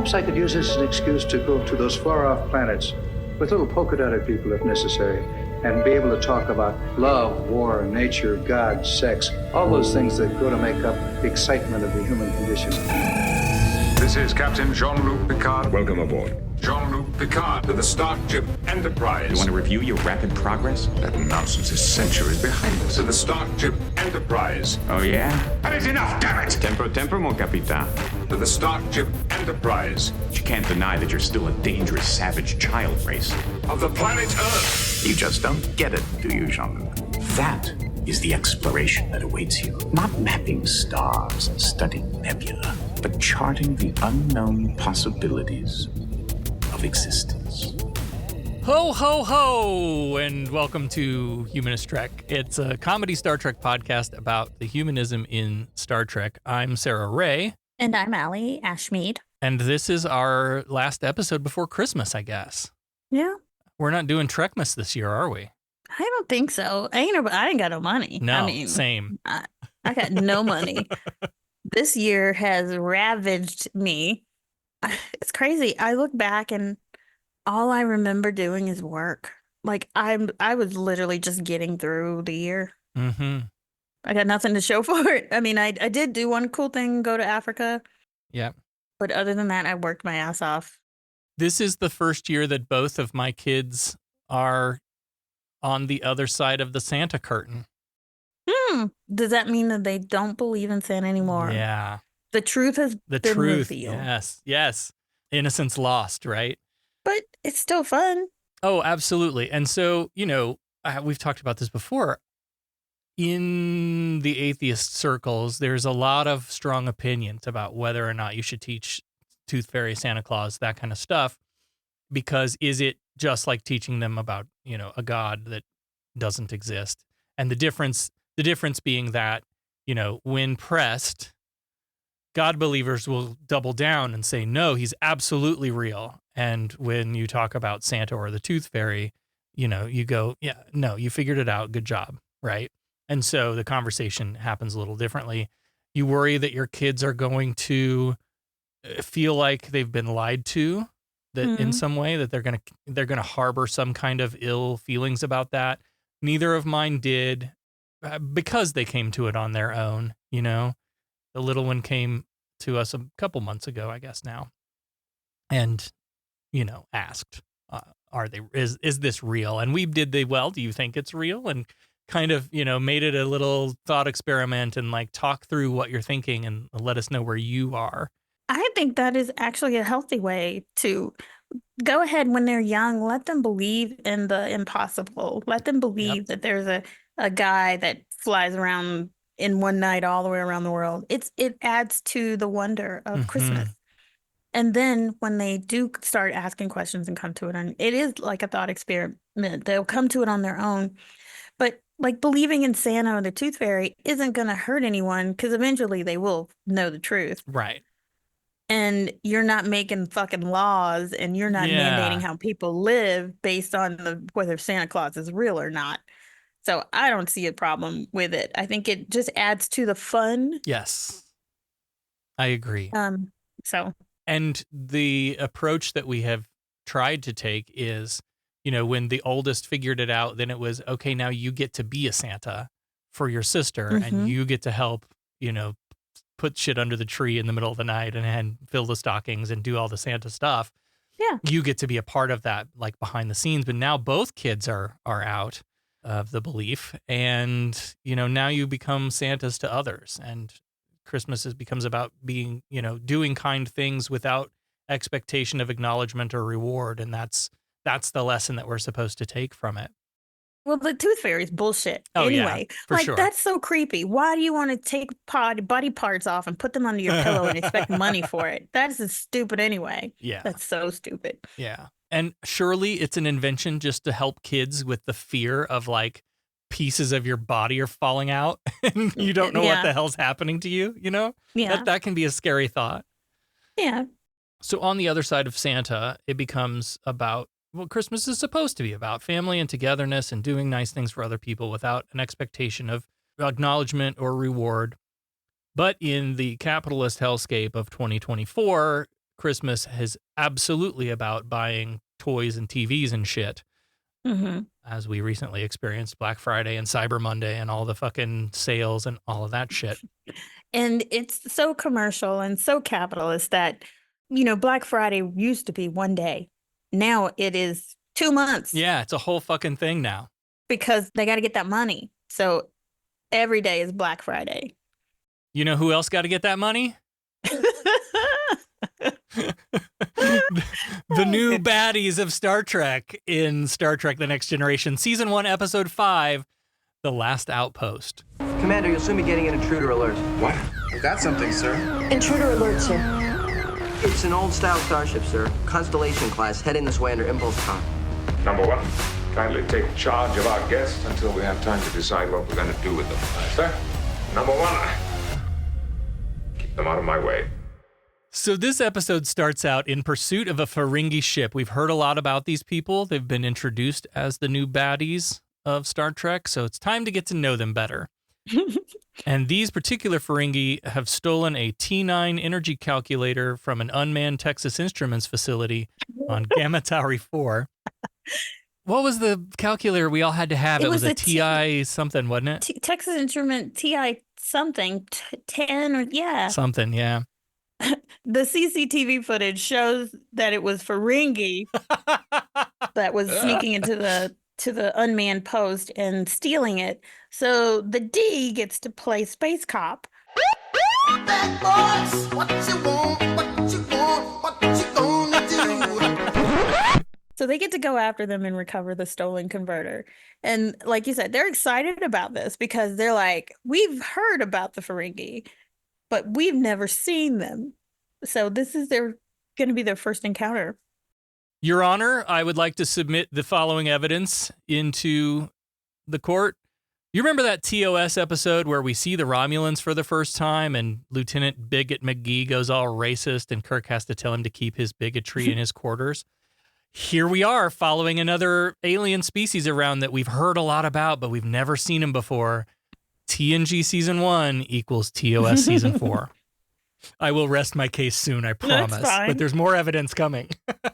perhaps I could use this as an excuse to go to those far-off planets with little polka-dotted people if necessary, and be able to talk about love, war, nature, God, sex, all those things that go to make up the excitement of the human condition. This is Captain Jean-Luc Picard. Welcome aboard. Jean-Luc Picard to the Starship Enterprise. You want to review your rapid progress? That nonsense is centuries behind us. To the Starship Enterprise. Oh, yeah? That is enough, damn it! Tempo, mon capitan. To the Starship Enterprise. But you can't deny that you're still a dangerous, savage child race. Of the planet Earth. You just don't get it, do you, Jean-Luc? That is the exploration that awaits you. Not mapping stars and studying nebula, but charting the unknown possibilities of existence. Ho, ho, ho, and welcome to Humanist Trek. It's a comedy Star Trek podcast about the humanism in Star Trek. I'm Sarah Ray. And I'm Allie Ashmead. And this is our last episode before Christmas, I guess. Yeah. We're not doing Trekmas this year, are we? I don't think so. I ain't got no money. No, I mean, same. I got no money. This year has ravaged me. It's crazy. I look back and all I remember doing is work. Like I was literally just getting through the year. Mm-hmm. I got nothing to show for it. I mean, I did do one cool thing, go to Africa. Yeah. But other than that, I worked my ass off. This is the first year that both of my kids are on the other side of the Santa curtain. Does that mean that they don't believe in Santa anymore? Yeah. The truth has been revealed. Yes. Innocence lost, right? But it's still fun. Oh, absolutely. And so, we've talked about this before. In the atheist circles, there's a lot of strong opinions about whether or not you should teach Tooth Fairy, Santa Claus, that kind of stuff. Because is it just like teaching them about, a God that doesn't exist? And the difference being that, when pressed, God believers will double down and say, no, he's absolutely real. And when you talk about Santa or the Tooth Fairy, you go, yeah, no, you figured it out. Good job. Right. And so the conversation happens a little differently. You worry that your kids are going to feel like they've been lied to, that in some way that they're going to harbor some kind of ill feelings about that. Neither of mine did, because they came to it on their own. The little one came to us a couple months ago, I guess now, and asked, is this real? And we did the, well, do you think it's real? And kind of, made it a little thought experiment and like talk through what you're thinking and let us know where you are. I think that is actually a healthy way to go ahead when they're young. Let them believe in the impossible. Let them believe that there's a guy that flies around in one night all the way around the world. It adds to the wonder of Christmas. And then when they do start asking questions and come to it, and it is like a thought experiment, they'll come to it on their own. But like believing in Santa or the Tooth Fairy isn't going to hurt anyone because eventually they will know the truth. Right. And you're not making fucking laws and you're not mandating how people live based on whether Santa Claus is real or not. So I don't see a problem with it. I think it just adds to the fun. Yes, I agree. And the approach that we have tried to take is, when the oldest figured it out, then it was, okay, now you get to be a Santa for your sister and you get to help, put shit under the tree in the middle of the night and fill the stockings and do all the Santa stuff. Yeah. You get to be a part of that, like behind the scenes. But now both kids are out of the belief. And, now you become Santas to others. And Christmas becomes about being, doing kind things without expectation of acknowledgement or reward. And that's the lesson that we're supposed to take from it. Well, the Tooth Fairy's bullshit. Oh, anyway, yeah, for sure. That's so creepy. Why do you want to take body parts off and put them under your pillow and expect money for it? That is stupid anyway. Yeah. That's so stupid. Yeah. And surely it's an invention just to help kids with the fear of like pieces of your body are falling out and you don't know what the hell's happening to you, Yeah. That can be a scary thought. Yeah. So on the other side of Santa, it becomes about what Christmas is supposed to be about, family and togetherness and doing nice things for other people without an expectation of acknowledgement or reward. But in the capitalist hellscape of 2024, Christmas is absolutely about buying toys and TVs and shit, as we recently experienced Black Friday and Cyber Monday and all the fucking sales and all of that shit. And it's so commercial and so capitalist that, Black Friday used to be one day. Now it is 2 months. Yeah, it's a whole fucking thing now. Because they got to get that money. So every day is Black Friday. You know who else got to get that money? The new baddies of Star Trek in Star Trek The Next Generation, Season 1, Episode 5, The Last Outpost. Commander, you'll soon be getting an intruder alert. What? I got something, sir. Intruder alert, sir. It's an old-style starship, sir. Constellation class, heading this way under impulse comm. Number one, kindly take charge of our guests until we have time to decide what we're going to do with them. Sir, number one, keep them out of my way. So this episode starts out in pursuit of a Ferengi ship. We've heard a lot about these people. They've been introduced as the new baddies of Star Trek, so it's time to get to know them better. And these particular Ferengi have stolen a T9 energy calculator from an unmanned Texas Instruments facility on Gamma Tauri 4. What was the calculator we all had to have? It was a TI something, wasn't it? Texas Instrument TI something, 10 or yeah. Something, yeah. The CCTV footage shows that it was Ferengi that was sneaking into the unmanned post and stealing it. So the D gets to play space cop. Bad boys, what you want, what you gonna do? So they get to go after them and recover the stolen converter. And like you said, they're excited about this because they're like, we've heard about the Ferengi, but we've never seen them. So this is going to be their first encounter. Your Honor, I would like to submit the following evidence into the court. You remember that TOS episode where we see the Romulans for the first time and Lieutenant Bigot McGee goes all racist and Kirk has to tell him to keep his bigotry in his quarters? Here we are following another alien species around that we've heard a lot about, but we've never seen them before. TNG Season 1 equals TOS Season 4. I will rest my case soon, I promise. But there's more evidence coming.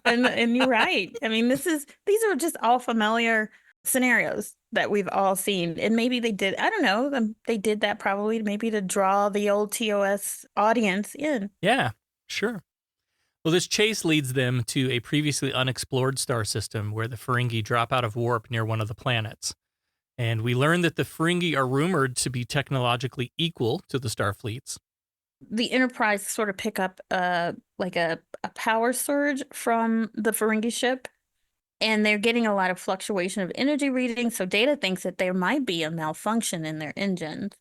and you're right. I mean, these are just all familiar scenarios that we've all seen. And maybe they did, I don't know, they did that probably maybe to draw the old TOS audience in. Yeah, sure. Well, this chase leads them to a previously unexplored star system where the Ferengi drop out of warp near one of the planets. And we learn that the Ferengi are rumored to be technologically equal to the Starfleets. The Enterprise sort of pick up like a power surge from the Ferengi ship, and they're getting a lot of fluctuation of energy readings. So Data thinks that there might be a malfunction in their engines,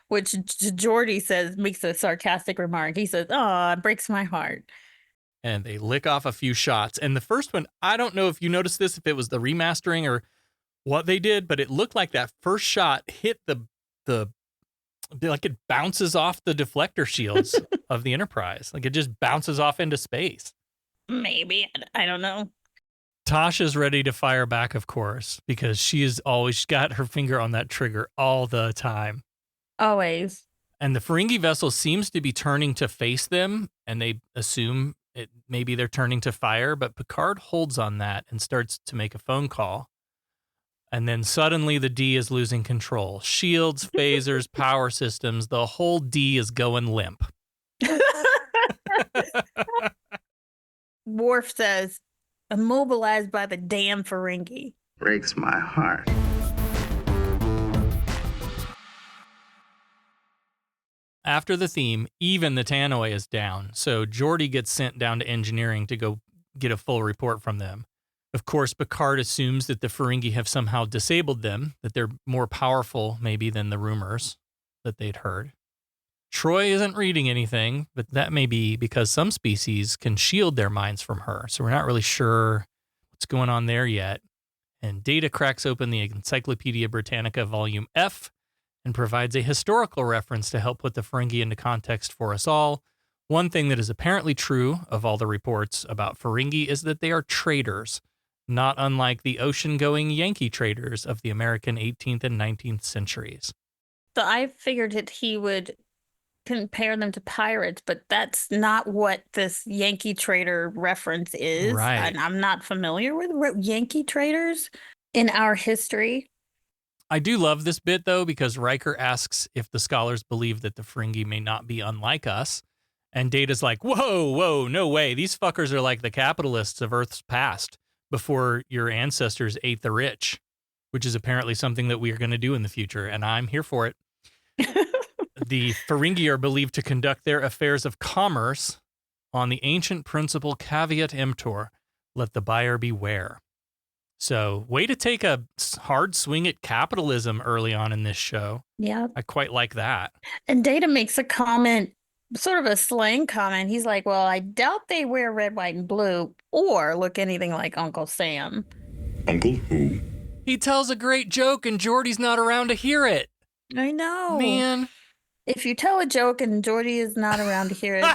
which Geordi says makes a sarcastic remark. He says, "Oh, it breaks my heart." And they lick off a few shots. And the first one, I don't know if you noticed this, if it was the remastering or what they did, but it looked like that first shot hit the like it bounces off the deflector shields of the Enterprise. Like it just bounces off into space. Maybe. I don't know. Tasha's ready to fire back, of course, because she's got her finger on that trigger all the time. Always. And the Ferengi vessel seems to be turning to face them, and they assume maybe they're turning to fire, but Picard holds on that and starts to make a phone call. And then suddenly the D is losing control. Shields, phasers, power systems, the whole D is going limp. Worf says, immobilized by the damn Ferengi. Breaks my heart. After the theme, even the Tannoy is down, so Geordi gets sent down to engineering to go get a full report from them. Of course, Picard assumes that the Ferengi have somehow disabled them, that they're more powerful maybe than the rumors that they'd heard. Troy isn't reading anything, but that may be because some species can shield their minds from her, so we're not really sure what's going on there yet. And Data cracks open the Encyclopedia Britannica Volume F and provides a historical reference to help put the Ferengi into context for us all. One thing that is apparently true of all the reports about Ferengi is that they are traders, not unlike the ocean-going Yankee traders of the American 18th and 19th centuries. So I figured that he would compare them to pirates, but that's not what this Yankee trader reference is. Right. And I'm not familiar with Yankee traders in our history. I do love this bit, though, because Riker asks if the scholars believe that the Ferengi may not be unlike us. And Data's like, whoa, no way. These fuckers are like the capitalists of Earth's past before your ancestors ate the rich, which is apparently something that we are going to do in the future. And I'm here for it. The Ferengi are believed to conduct their affairs of commerce on the ancient principle caveat emptor, let the buyer beware. So, way to take a hard swing at capitalism early on in this show. Yeah. I quite like that. And Data makes a comment, sort of a slang comment. He's like, well, I doubt they wear red, white, and blue or look anything like Uncle Sam. Uncle who? He tells a great joke and Geordi's not around to hear it. I know. Man. If you tell a joke and Geordi is not around to hear it,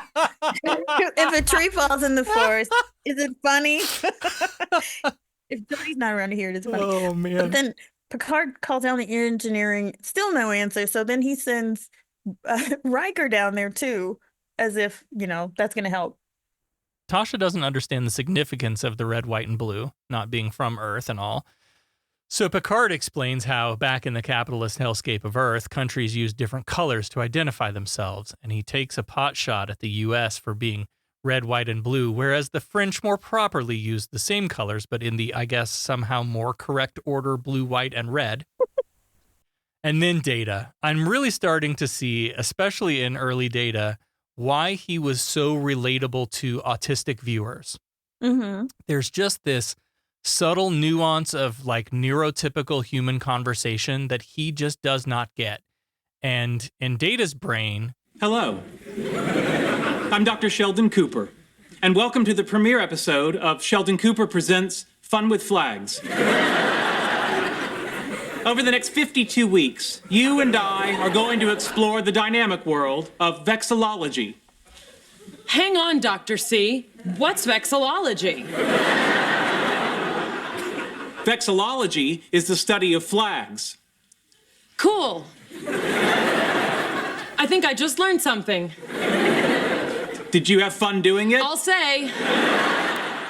if a tree falls in the forest, is it funny? If Geordi's not around to hear it, it's funny. Oh, man. But then Picard calls down the engineering, still no answer. So then he sends Riker down there too, as if, that's going to help. Tasha doesn't understand the significance of the red, white, and blue, not being from Earth and all. So Picard explains how back in the capitalist hellscape of Earth, countries use different colors to identify themselves, and he takes a pot shot at the U.S. for being red, white, and blue, whereas the French more properly used the same colors, but in the, I guess, somehow more correct order, blue, white, and red. And then Data. I'm really starting to see, especially in early Data, why he was so relatable to autistic viewers. Mm-hmm. There's just this subtle nuance of like neurotypical human conversation that he just does not get. And in Data's brain... Hello. I'm Dr. Sheldon Cooper, and welcome to the premiere episode of Sheldon Cooper Presents Fun with Flags. Over the next 52 weeks, you and I are going to explore the dynamic world of vexillology. Hang on, Dr. C. What's vexillology? Vexillology is the study of flags. Cool. I think I just learned something. Did you have fun doing it? I'll say.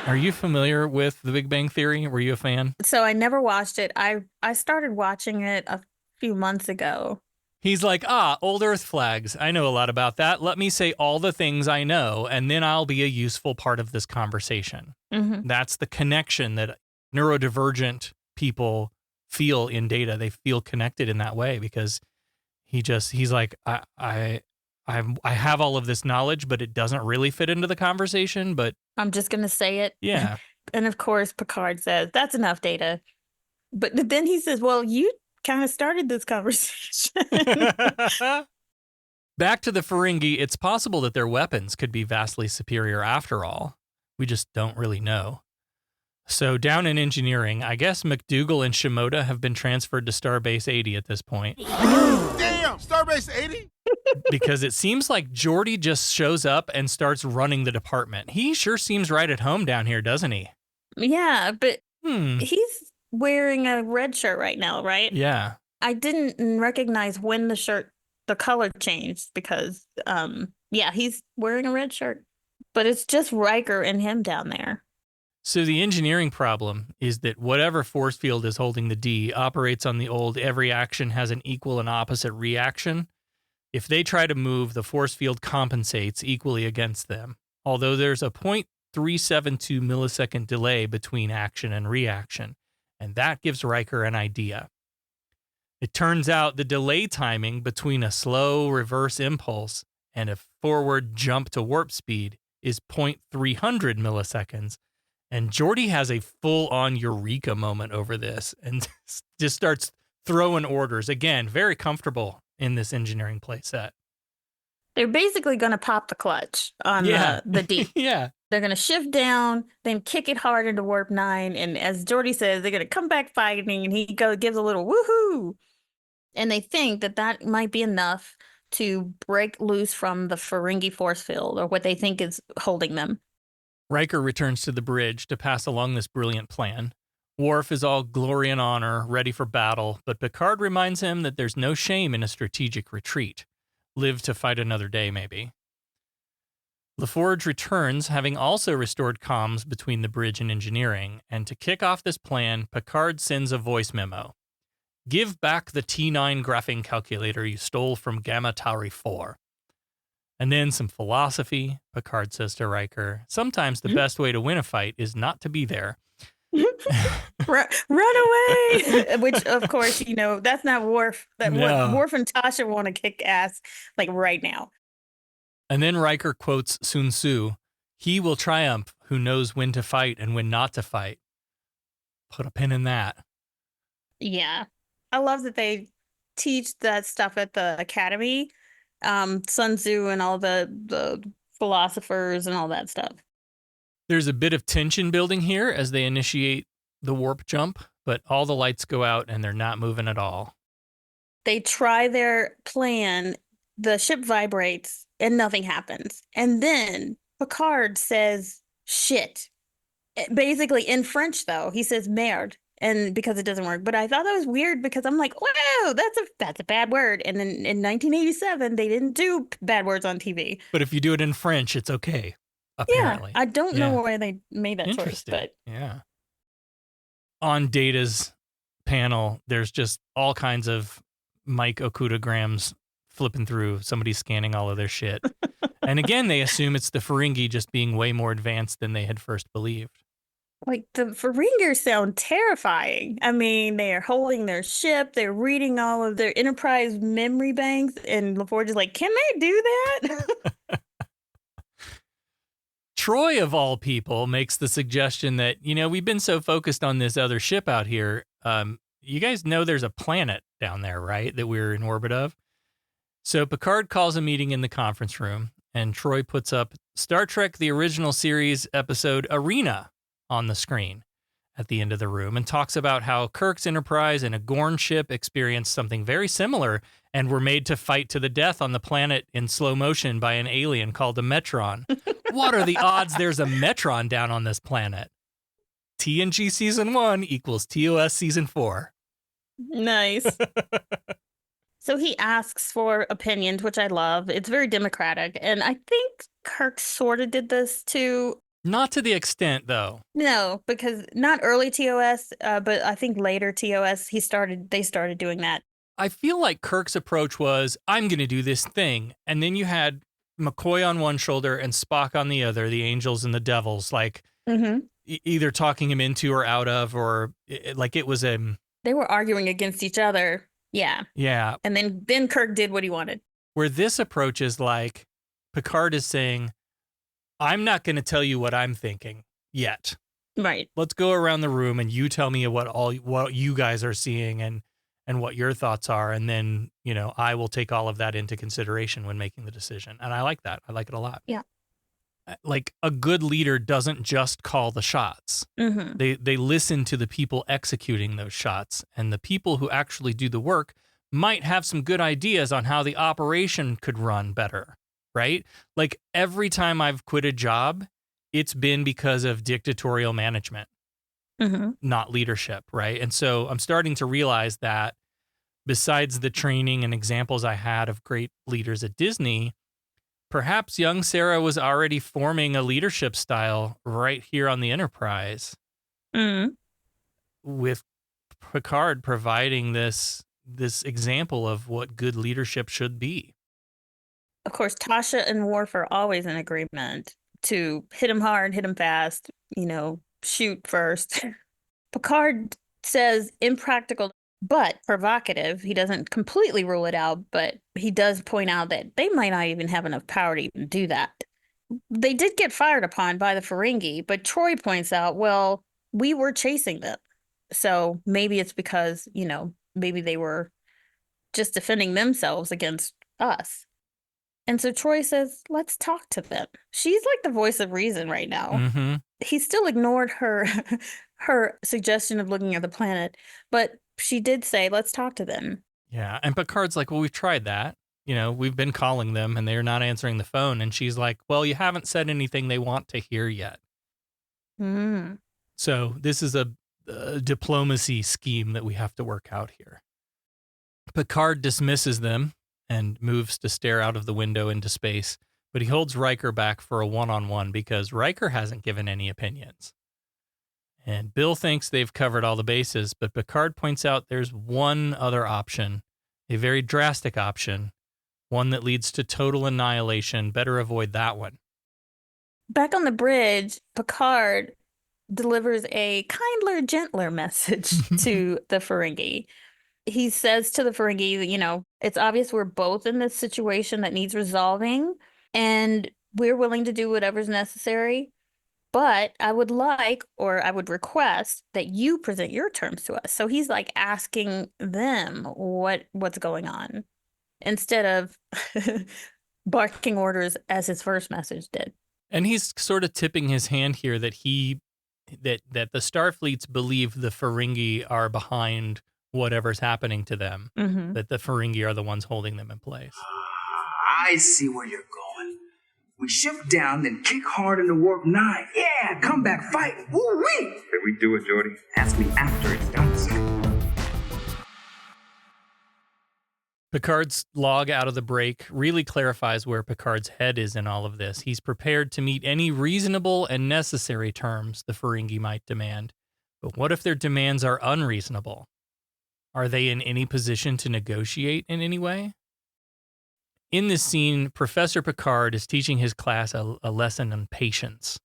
Are you familiar with The Big Bang Theory? Were you a fan? So I never watched it. I started watching it a few months ago. He's like, old Earth flags. I know a lot about that. Let me say all the things I know, and then I'll be a useful part of this conversation. Mm-hmm. That's the connection that neurodivergent people feel in Data. They feel connected in that way because he's like, I have all of this knowledge, but it doesn't really fit into the conversation. But I'm just going to say it. Yeah. And of course, Picard says, that's enough, Data. But then he says, well, you kind of started this conversation. Back to the Ferengi, it's possible that their weapons could be vastly superior after all. We just don't really know. So down in engineering, I guess McDougal and Shimoda have been transferred to Starbase 80 at this point. Damn, Starbase 80? Because it seems like Geordi just shows up and starts running the department. He sure seems right at home down here, doesn't he? Yeah, but he's wearing a red shirt right now, right? Yeah. I didn't recognize when the color changed because, he's wearing a red shirt. But it's just Riker and him down there. So the engineering problem is that whatever force field is holding the D operates on the old every action has an equal and opposite reaction. If they try to move, the force field compensates equally against them, although there's a 0.372 millisecond delay between action and reaction, and that gives Riker an idea. It turns out the delay timing between a slow reverse impulse and a forward jump to warp speed is 0.300 milliseconds, and Geordi has a full-on eureka moment over this and just starts throwing orders. Again, very comfortable in this engineering playset. They're basically going to pop the clutch on the D. Yeah. They're going to shift down, then kick it hard into warp 9. And as Geordi says, they're going to come back fighting. And he gives a little woohoo. And they think that might be enough to break loose from the Ferengi force field, or what they think is holding them. Riker returns to the bridge to pass along this brilliant plan. Worf is all glory and honor, ready for battle, but Picard reminds him that there's no shame in a strategic retreat. live to fight another day, maybe. LaForge returns, having also restored comms between the bridge and engineering, and to kick off this plan, Picard sends a voice memo. Give back the T9 graphing calculator you stole from Gamma Tauri 4. And then some philosophy. Picard says to Riker, sometimes the best way to win a fight is not to be there. Run away! Which, of course, that's not Worf. Worf and Tasha want to kick ass like right now. And then Riker quotes Sun Tzu, he will triumph who knows when to fight and when not to fight. Put a pin in that. Yeah. I love that they teach that stuff at the academy. Sun Tzu and all the philosophers and all that stuff. There's a bit of tension building here as they initiate the warp jump, but all the lights go out and they're not moving at all. They try their plan, the ship vibrates, and nothing happens. And then Picard says, shit. Basically, in French, though, he says merde, and because it doesn't work. But I thought that was weird because I'm like, wow, that's a bad word. And then in 1987, they didn't do bad words on TV. But if you do it in French, it's okay, apparently. Yeah, I don't know why they made that choice, but yeah. On Data's panel, there's just all kinds of Mike Okudagrams flipping through, somebody scanning all of their shit. And again, they assume it's the Ferengi just being way more advanced than they had first believed. like the Feringers sound terrifying. I mean, they are holding their ship, they're reading all of their Enterprise memory banks, and LaForge is like, can they do that? Troy, of all people, makes the suggestion that, we've been so focused on this other ship out here. You guys know there's a planet down there, right, that we're in orbit of? So Picard calls a meeting in the conference room, and Troy puts up Star Trek, the original series episode Arena on the screen at the end of the room and talks about how Kirk's Enterprise and a Gorn ship experienced something very similar and were made to fight to the death on the planet in slow motion by an alien called a Metron. What are the odds there's a Metron down on this planet? TNG Season 1 equals TOS Season 4. Nice. So he asks for opinions, which I love. It's very democratic. And I think Kirk sort of did this too. Not to the extent, though. No, because not early TOS, but I think later TOS, they started doing that. I feel like Kirk's approach was, I'm going to do this thing. And then you had McCoy on one shoulder and Spock on the other, the angels and the devils, like either talking him into or out of, or like it was a... They were arguing against each other. Yeah. Yeah. And then Kirk did what he wanted. Where this approach is like, Picard is saying, I'm not going to tell you what I'm thinking yet. Right. Let's go around the room and you tell me what you guys are seeing and what your thoughts are. And then, I will take all of that into consideration when making the decision. And I like that. I like it a lot. Yeah. Like a good leader doesn't just call the shots. They listen to the people executing those shots, and the people who actually do the work might have some good ideas on how the operation could run better, right? Like every time I've quit a job, it's been because of dictatorial management, not leadership, right? And so I'm starting to realize that besides the training and examples I had of great leaders at Disney, perhaps young Sarah was already forming a leadership style right here on the Enterprise, with Picard providing this example of what good leadership should be. Of course, Tasha and Worf are always in agreement to hit him hard, hit him fast, shoot first. Picard says impractical, but provocative. He doesn't completely rule it out, but he does point out that they might not even have enough power to even do that. They did get fired upon by the Ferengi, but Troy points out, well, we were chasing them. So maybe it's because, maybe they were just defending themselves against us. And so Troy says, let's talk to them. She's like the voice of reason right now. He still ignored her suggestion of looking at the planet, but she did say, let's talk to them. Yeah. And Picard's like, well, we've tried that. We've been calling them and they're not answering the phone. And she's like, well, you haven't said anything they want to hear yet. So this is a diplomacy scheme that we have to work out here. Picard dismisses them and moves to stare out of the window into space, but he holds Riker back for a one-on-one because Riker hasn't given any opinions. And Bill thinks they've covered all the bases, but Picard points out there's one other option, a very drastic option, one that leads to total annihilation. Better avoid that one. Back on the bridge, Picard delivers a kindler, gentler message to the Ferengi. He says to the Ferengi, you know, it's obvious we're both in this situation that needs resolving, and we're willing to do whatever's necessary. But I would like, or I would request that you present your terms to us. So he's like asking them what's going on instead of barking orders as his first message did. And he's sort of tipping his hand here that that the Starfleets believe the Ferengi are behind whatever's happening to them, that the Ferengi are the ones holding them in place. I see where you're going. We shift down, then kick hard into warp 9. Yeah, come back, fight. Woo-wee! Did we do it, Geordi? Ask me after it's done, sir. Picard's log out of the break really clarifies where Picard's head is in all of this. He's prepared to meet any reasonable and necessary terms the Ferengi might demand. But what if their demands are unreasonable? Are they in any position to negotiate in any way? In this scene, Professor Picard is teaching his class a lesson on patience.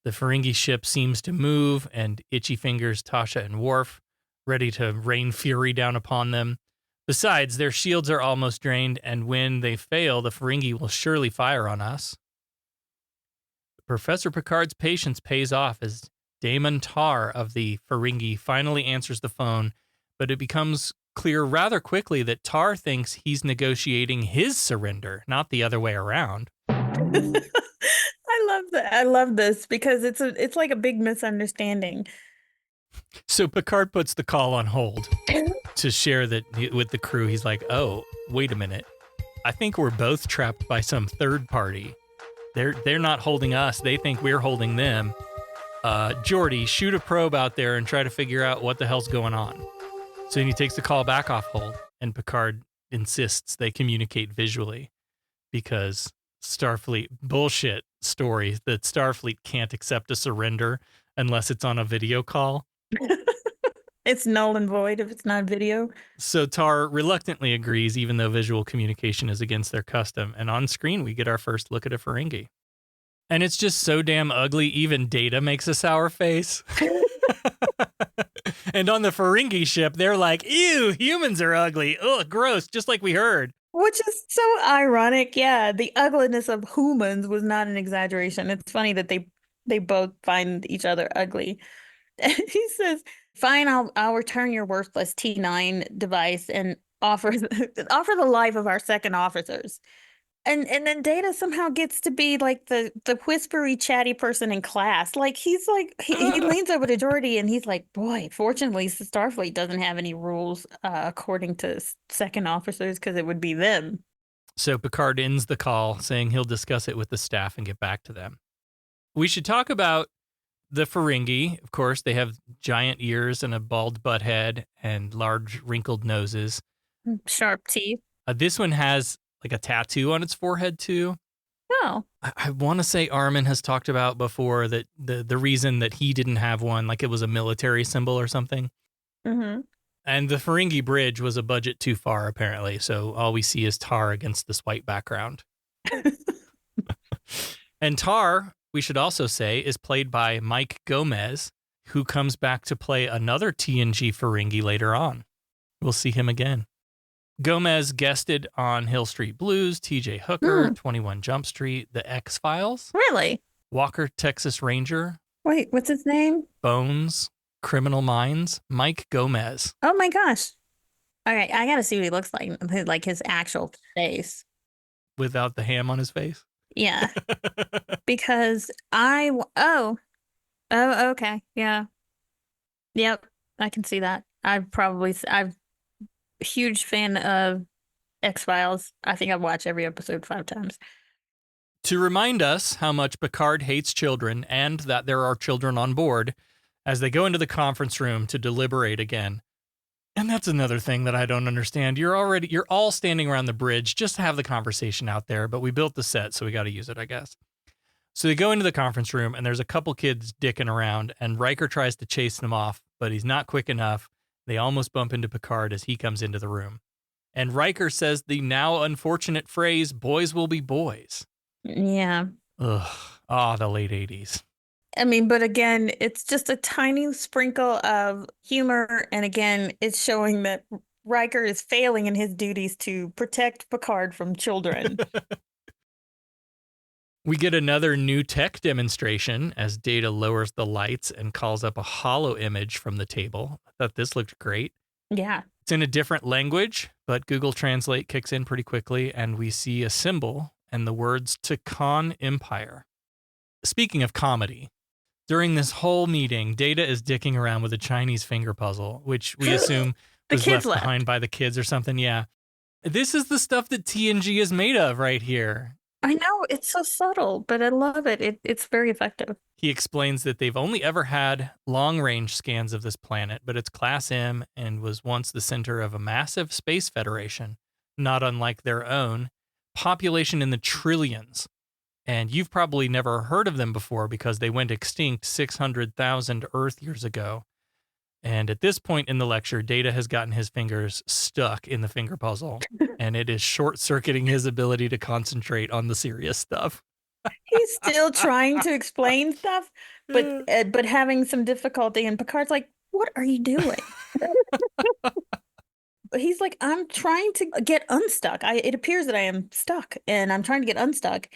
The Ferengi ship seems to move, and Itchy Fingers, Tasha, and Worf, ready to rain fury down upon them. Besides, their shields are almost drained, and when they fail, the Ferengi will surely fire on us. Professor Picard's patience pays off as Damon Tar of the Ferengi finally answers the phone, but it becomes clear rather quickly that Tar thinks he's negotiating his surrender, not the other way around. I love that. I love this because it's like a big misunderstanding. So Picard puts the call on hold to share that with the crew. He's like, "Oh, wait a minute. I think we're both trapped by some third party. They're not holding us. They think we're holding them. Geordi, shoot a probe out there and try to figure out what the hell's going on." So he takes the call back off hold, and Picard insists they communicate visually because Starfleet bullshit story that Starfleet can't accept a surrender unless it's on a video call. It's null and void if it's not video. So Tar reluctantly agrees, even though visual communication is against their custom. And on screen, we get our first look at a Ferengi. And it's just so damn ugly, even Data makes a sour face. And on the Ferengi ship, they're like, "Ew, humans are ugly. Ugh, gross," just like we heard. Which is so ironic. Yeah, the ugliness of humans was not an exaggeration. It's funny that they both find each other ugly. He says, "Fine, I'll return your worthless T9 device and offer the life of our second officers." And then Data somehow gets to be like the whispery, chatty person in class. Like he's like he leans over to Geordi and he's like, "Boy, fortunately, Starfleet doesn't have any rules according to second officers because it would be them." So Picard ends the call, saying he'll discuss it with the staff and get back to them. We should talk about the Ferengi. Of course, they have giant ears and a bald butt head and large wrinkled noses. Sharp teeth. This one has like a tattoo on its forehead too. Oh. I want to say Armin has talked about before that the reason that he didn't have one, like it was a military symbol or something. Mm-hmm. And the Ferengi bridge was a budget too far, apparently. So all we see is Tar against this white background. And Tar, we should also say, is played by Mike Gomez, who comes back to play another TNG Ferengi later on. We'll see him again. Gomez guested on Hill Street Blues, TJ Hooker, 21 Jump Street, The X-Files. Really? Walker, Texas Ranger. Wait, what's his name? Bones, Criminal Minds, Mike Gomez. Oh my gosh. All right, I got to see what he looks like his actual face. Without the ham on his face? Yeah. Because oh, okay. Yeah. Yep. I can see that. I'm huge fan of X-Files. I think I've watched every episode 5 times. To remind us how much Picard hates children and that there are children on board, as they go into the conference room to deliberate again, And that's another thing that I don't understand. You're all standing around the bridge just to have the conversation out there, but we built the set, so we got to use it, I guess. So they go into the conference room, and there's a couple kids dicking around, and Riker tries to chase them off, but he's not quick enough. They almost bump into Picard as he comes into the room. And Riker says the now unfortunate phrase, boys will be boys. Yeah. Ugh. Ah, the late 80s. I mean, but again, it's just a tiny sprinkle of humor. And again, it's showing that Riker is failing in his duties to protect Picard from children. We get another new tech demonstration as Data lowers the lights and calls up a holo image from the table. I thought this looked great. Yeah. It's in a different language, but Google Translate kicks in pretty quickly, and we see a symbol and the words Tkon Empire. Speaking of comedy, during this whole meeting, Data is dicking around with a Chinese finger puzzle, which we assume was left behind by the kids or something. Yeah. This is the stuff that TNG is made of right here. I know, it's so subtle, but I love it. It's very effective. He explains that they've only ever had long-range scans of this planet, but it's Class M and was once the center of a massive space federation, not unlike their own, population in the trillions. And you've probably never heard of them before because they went extinct 600,000 Earth years ago. And at this point in the lecture, Data has gotten his fingers stuck in the finger puzzle, and it is short-circuiting his ability to concentrate on the serious stuff. He's still trying to explain stuff, but having some difficulty. And Picard's like, "What are you doing?" He's like, "I'm trying to get unstuck. It appears that I am stuck, and I'm trying to get unstuck."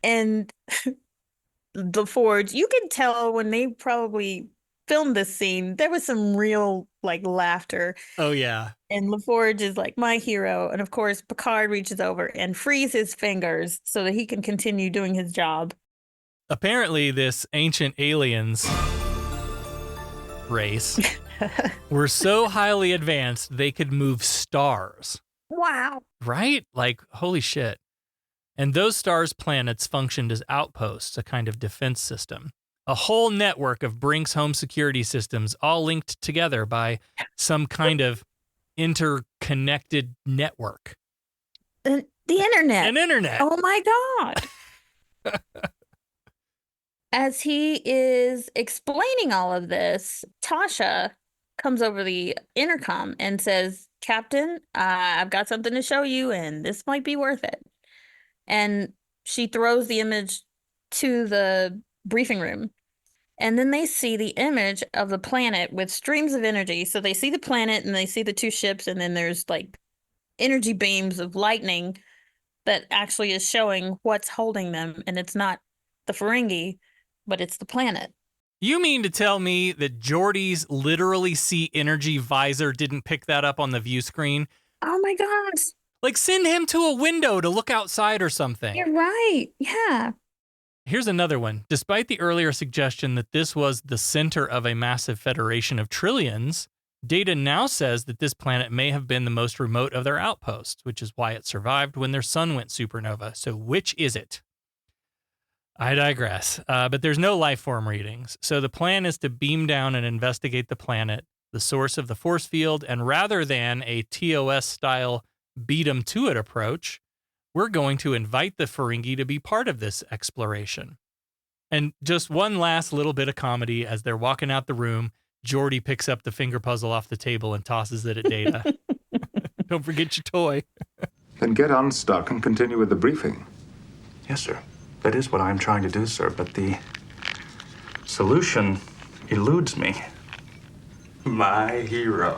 And the Forge, you can tell when they probably filmed this scene, there was some real laughter. Oh yeah. And LaForge is like my hero. And of course, Picard reaches over and frees his fingers so that he can continue doing his job. Apparently, this ancient aliens race were so highly advanced they could move stars. Wow. Right? Holy shit. And those stars' planets functioned as outposts, a kind of defense system. A whole network of Brinks Home Security Systems all linked together by some kind of interconnected network. The internet. An internet. Oh my God. As he is explaining all of this, Tasha comes over the intercom and says, "Captain, I've got something to show you, and this might be worth it." And she throws the image to the briefing room. And then they see the image of the planet with streams of energy. So they see the planet and they see the two ships, and then there's energy beams of lightning that actually is showing what's holding them. And it's not the Ferengi, but it's the planet. You mean to tell me that Geordi's literally see energy visor didn't pick that up on the view screen? Oh my gosh. Send him to a window to look outside or something. You're right. Yeah. Here's another one. Despite the earlier suggestion that this was the center of a massive federation of trillions, Data now says that this planet may have been the most remote of their outposts, which is why it survived when their sun went supernova. So which is it? I digress. But there's no life form readings. So the plan is to beam down and investigate the planet, the source of the force field, and rather than a TOS-style beat 'em to it approach, we're going to invite the Ferengi to be part of this exploration. And just one last little bit of comedy as they're walking out the room, Geordi picks up the finger puzzle off the table and tosses it at Data. Don't forget your toy. Then get unstuck and continue with the briefing. Yes, sir. That is what I'm trying to do, sir, but the solution eludes me. My hero.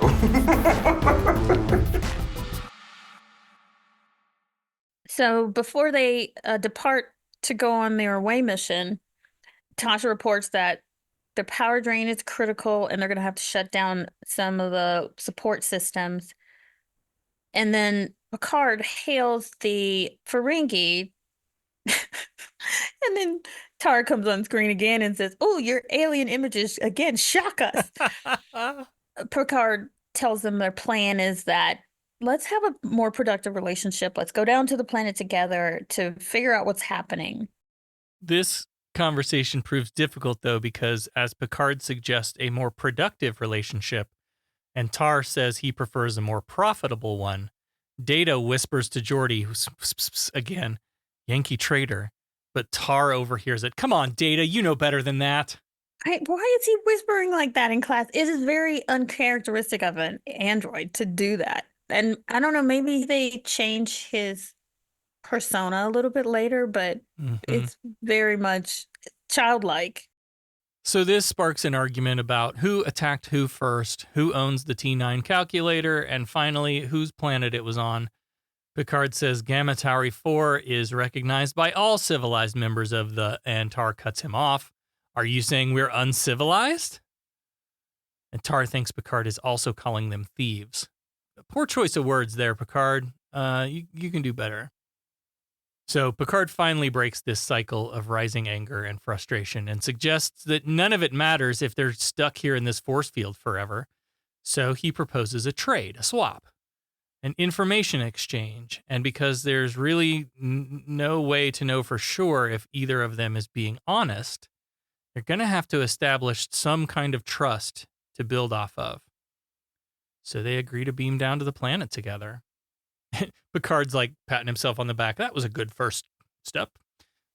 So before they depart to go on their away mission, Tasha reports that the power drain is critical and they're going to have to shut down some of the support systems. And then Picard hails the Ferengi. And then Tara comes on screen again and says, "Oh, your alien images again shock us." Picard tells them their plan is that let's have a more productive relationship. Let's go down to the planet together to figure out what's happening. This conversation proves difficult, though, because as Picard suggests a more productive relationship, And Tar says he prefers a more profitable one. Data whispers to Geordi, who's again, Yankee traitor. But Tar overhears it. Come on, Data, you know better than that. Why is he whispering like that in class? It is very uncharacteristic of an android to do that. And I don't know, maybe they change his persona a little bit later, but it's very much childlike. So this sparks an argument about who attacked who first, who owns the T9 calculator, and finally, whose planet it was on. Picard says Gamma Tauri 4 is recognized by all civilized members of and Tar cuts him off. Are you saying we're uncivilized? And Tar thinks Picard is also calling them thieves. Poor choice of words there, Picard. You can do better. So Picard finally breaks this cycle of rising anger and frustration and suggests that none of it matters if they're stuck here in this force field forever. So he proposes a trade, a swap, an information exchange. And because there's really no way to know for sure if either of them is being honest, they're going to have to establish some kind of trust to build off of. So they agree to beam down to the planet together. Picard's like patting himself on the back. That was a good first step.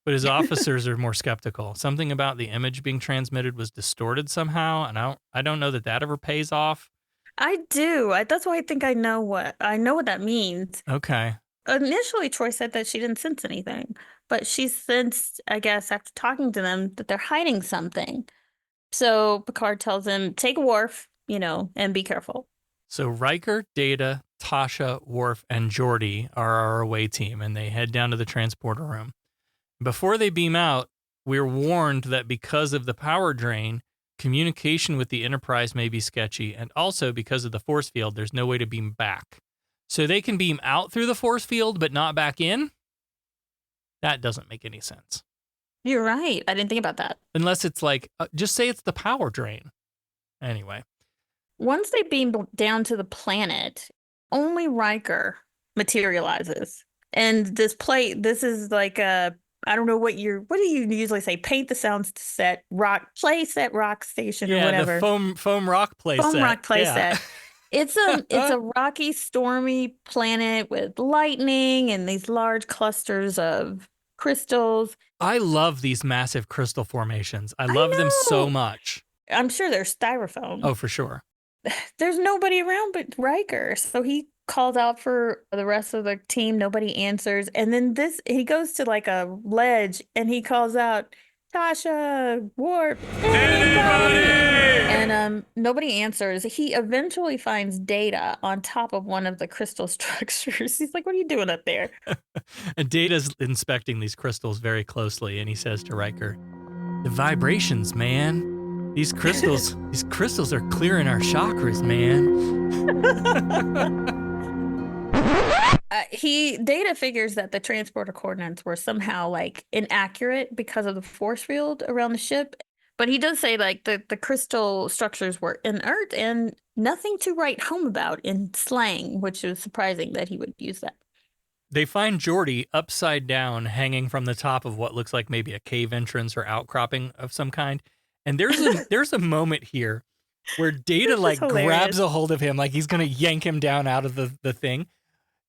But his officers are more skeptical. Something about the image being transmitted was distorted somehow, and I don't know that ever pays off. I do. That's why I think I know what that means. Okay. Initially, Troy said that she didn't sense anything, but she sensed, I guess, after talking to them, that they're hiding something. So Picard tells him, take Worf, and be careful. So Riker, Data, Tasha, Worf, and Geordi are our away team, and they head down to the transporter room. Before they beam out, we're warned that because of the power drain, communication with the Enterprise may be sketchy, and also because of the force field, there's no way to beam back. So they can beam out through the force field, but not back in? That doesn't make any sense. You're right. I didn't think about that. Unless it's like, just say it's the power drain. Anyway. Once they beam down to the planet, only Riker materializes. And this is like a, I don't know what do you usually say? Paint the sound set, play set rock station or whatever. The foam rock play set. Foam rock play set. It's a rocky, stormy planet with lightning and these large clusters of crystals. I love these massive crystal formations. I love them so much. I'm sure they're styrofoam. Oh, for sure. There's nobody around but Riker. So he calls out for the rest of the team. Nobody answers. And then he goes to like a ledge and he calls out, Tasha, Warp, anybody! And nobody answers. He eventually finds Data on top of one of the crystal structures. He's like, what are you doing up there? And Data's inspecting these crystals very closely, and he says to Riker, the vibrations, man. These crystals are clearing our chakras, man. Data figures that the transporter coordinates were somehow like inaccurate because of the force field around the ship. But he does say like the crystal structures were inert and nothing to write home about in slang, which is surprising that he would use that. They find Geordi upside down, hanging from the top of what looks like maybe a cave entrance or outcropping of some kind. And there's a moment here where Data like grabs a hold of him, like he's gonna yank him down out of the thing.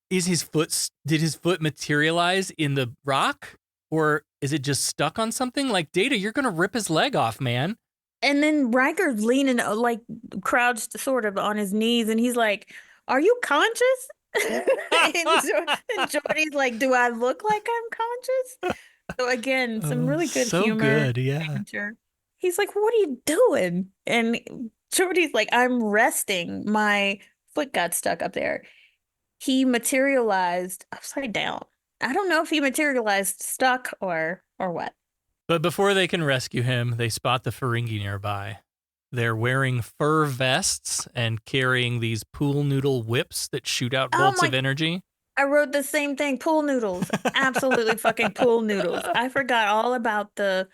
Did his foot materialize in the rock, or is it just stuck on something? Like, Data, you're gonna rip his leg off, man. And then Riker's leaning like crouched sort of on his knees, and he's like, "Are you conscious?" and Geordi's like, "Do I look like I'm conscious?" So again, some really good humor. So good, yeah. Nature. He's like, what are you doing? And Geordi's like, I'm resting. My foot got stuck up there. He materialized upside down. I don't know if he materialized stuck or what. But before they can rescue him, they spot the Ferengi nearby. They're wearing fur vests and carrying these pool noodle whips that shoot out bolts of energy. I wrote the same thing. Pool noodles. Absolutely fucking pool noodles. I forgot all about the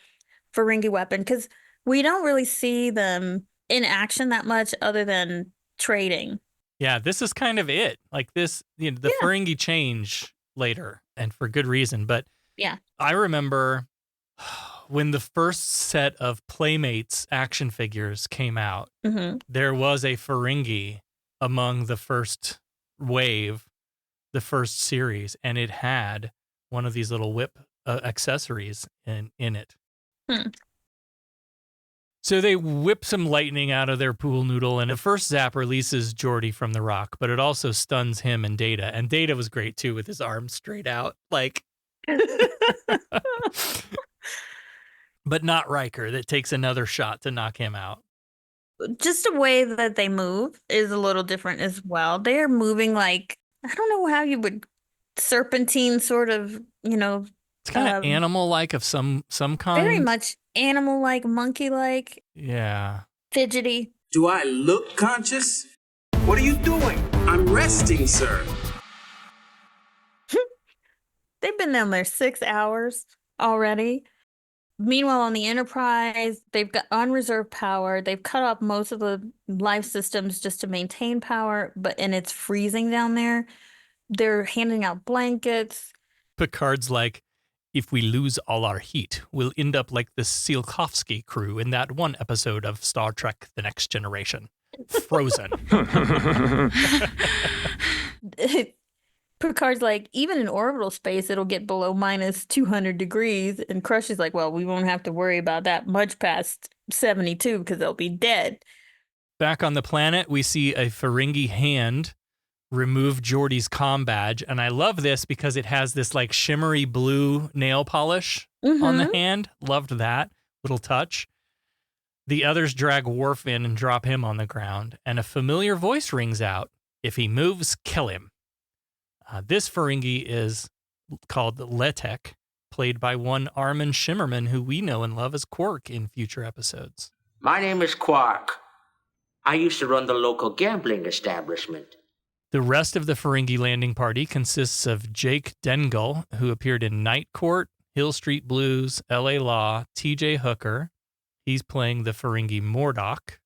Ferengi weapon because we don't really see them in action that much other than trading. Yeah, this is kind of it. Like this, the Ferengi change later and for good reason. But yeah, I remember when the first set of Playmates action figures came out, there was a Ferengi among the first wave, the first series, and it had one of these little whip accessories in it. So they whip some lightning out of their pool noodle, and the first zap releases Geordi from the rock, but it also stuns him and Data. And Data was great too, with his arms straight out, like. But not Riker. That takes another shot to knock him out. Just the way that they move is a little different as well. They're moving like, I don't know how you would, serpentine sort of, It's kind of animal-like of some kind. Very much animal-like, monkey-like. Yeah. Fidgety. Do I look conscious? What are you doing? I'm resting, sir. They've been down there 6 hours already. Meanwhile, on the Enterprise, they've got unreserved power. They've cut off most of the life systems just to maintain power, and it's freezing down there. They're handing out blankets. Picard's like, if we lose all our heat, we'll end up like the Tsiolkovsky crew in that one episode of Star Trek The Next Generation. Frozen. Picard's like, even in orbital space, it'll get below minus 200 degrees. And Crush is like, well, we won't have to worry about that much past 72 because they'll be dead. Back on the planet, we see a Ferengi hand remove Geordi's comm badge. And I love this because it has this like shimmery blue nail polish on the hand. Loved that little touch. The others drag Worf in and drop him on the ground. And a familiar voice rings out. If he moves, kill him. This Ferengi is called Letek, played by one Armin Shimmerman, who we know and love as Quark in future episodes. My name is Quark. I used to run the local gambling establishment. The rest of the Ferengi landing party consists of Jake Dengull, who appeared in Night Court, Hill Street Blues, L.A. Law, T.J. Hooker. He's playing the Ferengi Mordok.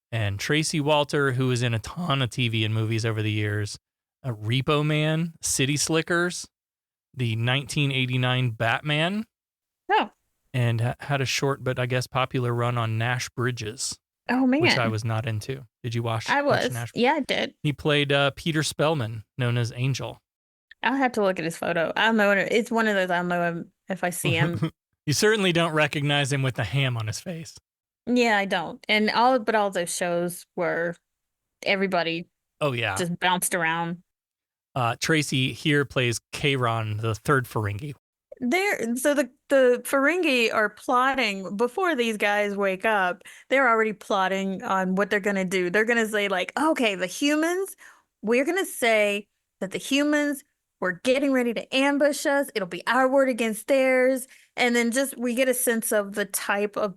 And Tracy Walter, who was in a ton of TV and movies over the years. Repo Man, City Slickers, the 1989 Batman. Oh. And had a short but I guess popular run on Nash Bridges. Oh, man. Which I was not into. Did you watch? I was. Nash? Yeah, I did. He played Peter Spellman, known as Angel. I'll have to look at his photo. I don't know. It's one of those, I'll know him if I see him. You certainly don't recognize him with the ham on his face. Yeah, I don't. And all those shows were everybody just bounced around. Tracy here plays Kayron, the third Ferengi. So the Ferengi are plotting before these guys wake up. They're already plotting on what they're going to do. They're going to say like, okay, we're going to say that the humans were getting ready to ambush us. It'll be our word against theirs. And then we get a sense of the type of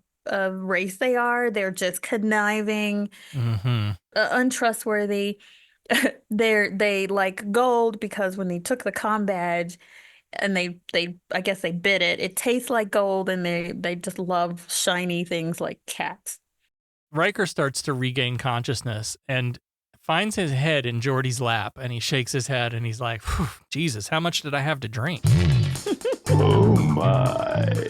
race they are. They're just conniving, untrustworthy. They like gold because when they took the comm badge and they I guess they bit it tastes like gold, and they just love shiny things like cats. Riker starts to regain consciousness and finds his head in Geordi's lap, and he shakes his head and he's like, Jesus, how much did I have to drink? Oh my.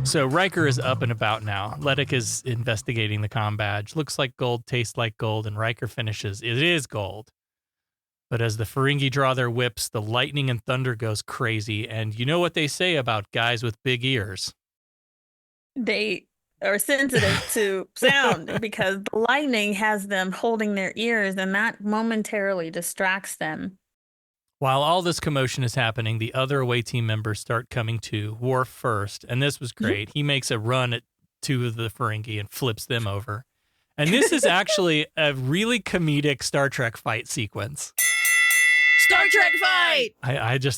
So Riker is up and about now. Letek is investigating the comm badge. Looks like gold, tastes like gold, and Riker finishes. It is gold. But as the Ferengi draw their whips, the lightning and thunder goes crazy. And you know what they say about guys with big ears? They are sensitive to sound because the lightning has them holding their ears, and that momentarily distracts them. While all this commotion is happening, the other away team members start coming to. Worf first, and this was great. He makes a run at two of the Ferengi and flips them over. And this is actually a really comedic Star Trek fight sequence. Star Trek fight!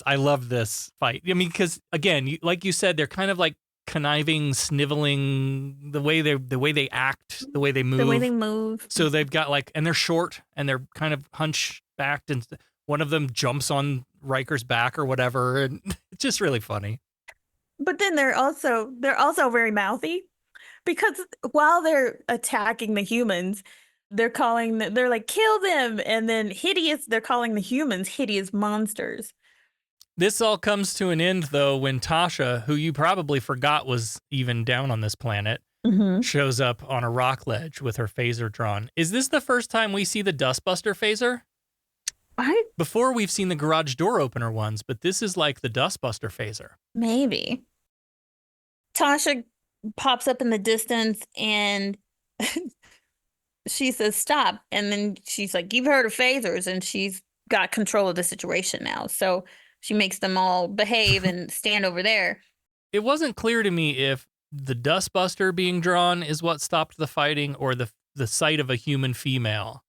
I love this fight. I mean, because again, like you said, they're kind of like conniving, sniveling, the way they act, the way they move. The way they move. So they've got and they're short and they're kind of hunchbacked, and one of them jumps on Riker's back or whatever, and it's just really funny. But then they're also very mouthy, because while they're attacking the humans, they're like, kill them, and then they're calling the humans hideous monsters. This all comes to an end, though, when Tasha, who you probably forgot was even down on this planet, shows up on a rock ledge with her phaser drawn. Is this the first time we see the Dustbuster phaser? Before we've seen the garage door opener ones, but this is like the Dustbuster phaser. Maybe. Tasha pops up in the distance and she says, stop. And then she's like, you've heard of phasers. And she's got control of the situation now. So she makes them all behave and stand over there. It wasn't clear to me if the Dustbuster being drawn is what stopped the fighting or the sight of a human female.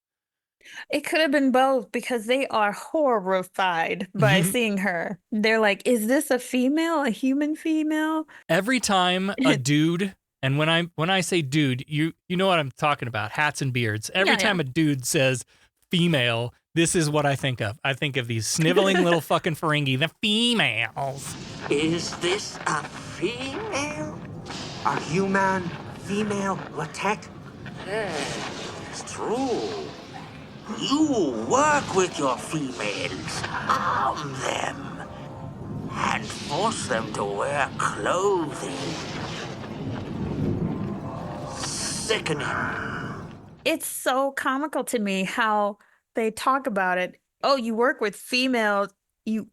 It could have been both because they are horrified by seeing her. They're like, is this a female, a human female? Every time a dude, and when I say dude, you know what I'm talking about, hats and beards. Every time a dude says female, this is what I think of. I think of these sniveling little fucking Ferengi, the females. Is this a female? A human female attack? It's true. You work with your females, arm them, and force them to wear clothing. Sickening. It's so comical to me how they talk about it. Oh, you work with females, you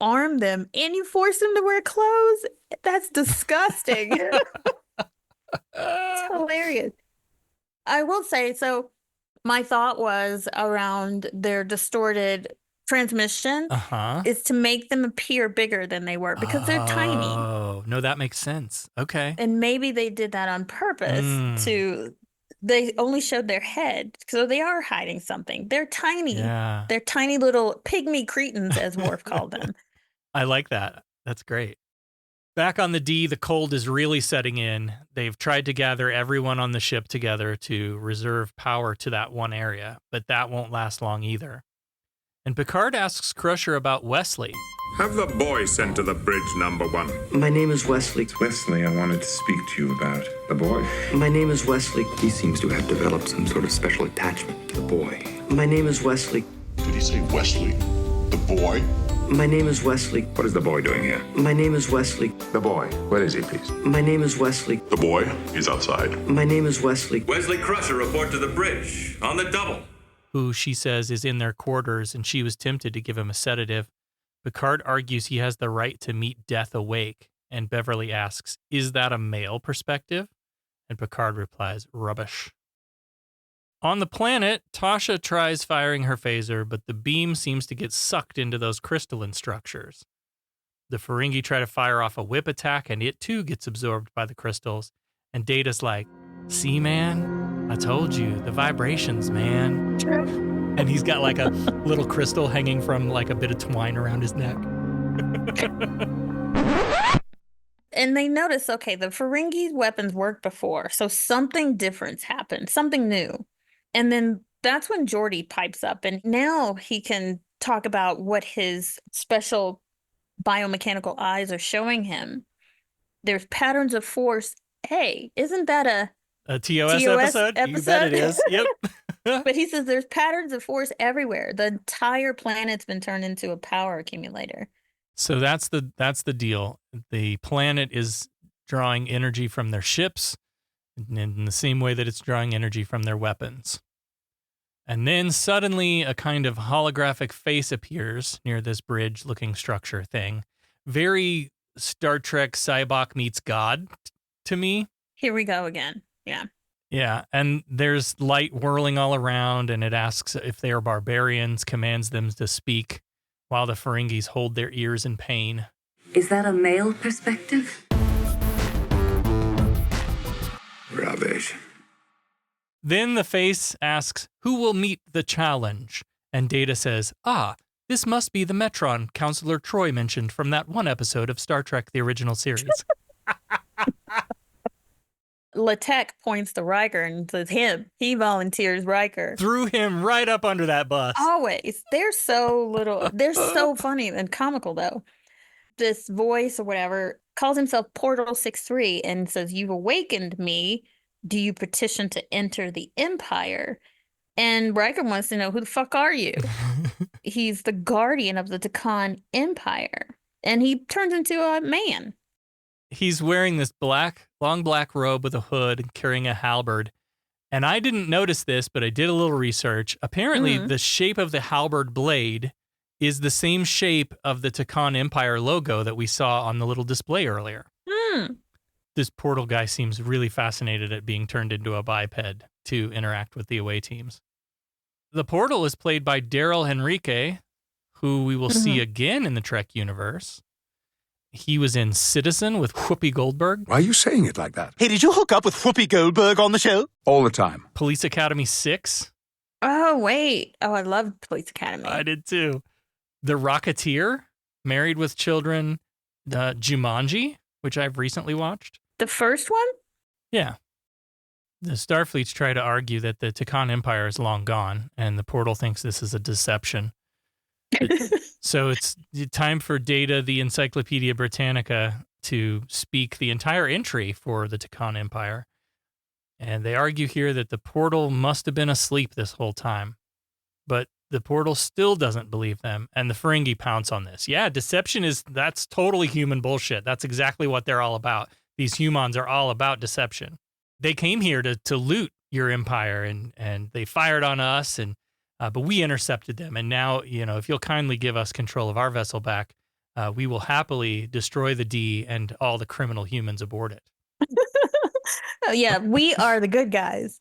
arm them, and you force them to wear clothes? That's disgusting. It's hilarious. I will say, so my thought was around their distorted transmission is to make them appear bigger than they were because they're tiny. Oh, no, that makes sense. Okay. And maybe they did that on purpose they only showed their head. So they are hiding something. They're tiny. Yeah. They're tiny little pygmy cretins, as Worf called them. I like that. That's great. Back on the D, the cold is really setting in. They've tried to gather everyone on the ship together to reserve power to that one area, but that won't last long either. And Picard asks Crusher about Wesley. Have the boy sent to the bridge, number 1. My name is Wesley. It's Wesley I wanted to speak to you about. The boy? My name is Wesley. He seems to have developed some sort of special attachment to the boy. My name is Wesley. Did he say Wesley? The boy? My name is Wesley. What is the boy doing here? My name is Wesley. The boy. Where is he, please? My name is Wesley. The boy? He's outside. My name is Wesley. Wesley Crusher, report to the bridge. On the double. Who she says is in their quarters, and she was tempted to give him a sedative. Picard argues he has the right to meet death awake, and Beverly asks, is that a male perspective? And Picard replies, rubbish. On the planet, Tasha tries firing her phaser, but the beam seems to get sucked into those crystalline structures. The Ferengi try to fire off a whip attack, and it too gets absorbed by the crystals. And Data's like, see, man? I told you, the vibrations, man. And he's got like a little crystal hanging from like a bit of twine around his neck. And they notice, okay, the Ferengi's weapons worked before, so something different happened, something new. And then that's when Geordi pipes up, and now he can talk about what his special biomechanical eyes are showing him. There's patterns of force. Hey, isn't that a TOS episode? You bet it is. Yep. But he says there's patterns of force everywhere. The entire planet's been turned into a power accumulator. So that's the deal. The planet is drawing energy from their ships in the same way that it's drawing energy from their weapons. And then suddenly a kind of holographic face appears near this bridge-looking structure thing. Very Star Trek Cybok meets God to me. Here we go again. Yeah. Yeah, and there's light whirling all around, and it asks if they are barbarians, commands them to speak, while the Ferengis hold their ears in pain. Is that a male perspective? Rubbish. Then the face asks, who will meet the challenge? And Data says, this must be the Metron Counselor Troy mentioned from that one episode of Star Trek, the original series. Latek points to Riker and says him. He volunteers Riker. Threw him right up under that bus. Always. They're so funny and comical, though. This voice or whatever calls himself Portal 63 and says, you've awakened me. Do you petition to enter the Empire? And Riker wants to know, who the fuck are you? He's the guardian of the Tkon Empire. And he turns into a man. He's wearing this long black robe with a hood and carrying a halberd. And I didn't notice this, but I did a little research. Apparently, the shape of the halberd blade is the same shape of the Tkon Empire logo that we saw on the little display earlier. This portal guy seems really fascinated at being turned into a biped to interact with the away teams. The portal is played by Daryl Henrique, who we will see again in the Trek universe. He was in Citizen with Whoopi Goldberg. Why are you saying it like that? Hey, did you hook up with Whoopi Goldberg on the show? All the time. Police Academy 6. Oh, wait. Oh, I loved Police Academy. I did too. The Rocketeer, Married with Children, Jumanji, which I've recently watched. The first one? Yeah. The Starfleets try to argue that the Tkon Empire is long gone, and the portal thinks this is a deception. So it's time for Data, the Encyclopedia Britannica, to speak the entire entry for the Tkon Empire. And they argue here that the portal must have been asleep this whole time. But the portal still doesn't believe them, and the Ferengi pounce on this. Yeah, deception that's totally human bullshit. That's exactly what they're all about. These humans are all about deception. They came here to loot your empire, and they fired on us, but we intercepted them. And now, if you'll kindly give us control of our vessel back, we will happily destroy the D and all the criminal humans aboard it. Oh, yeah, we are the good guys.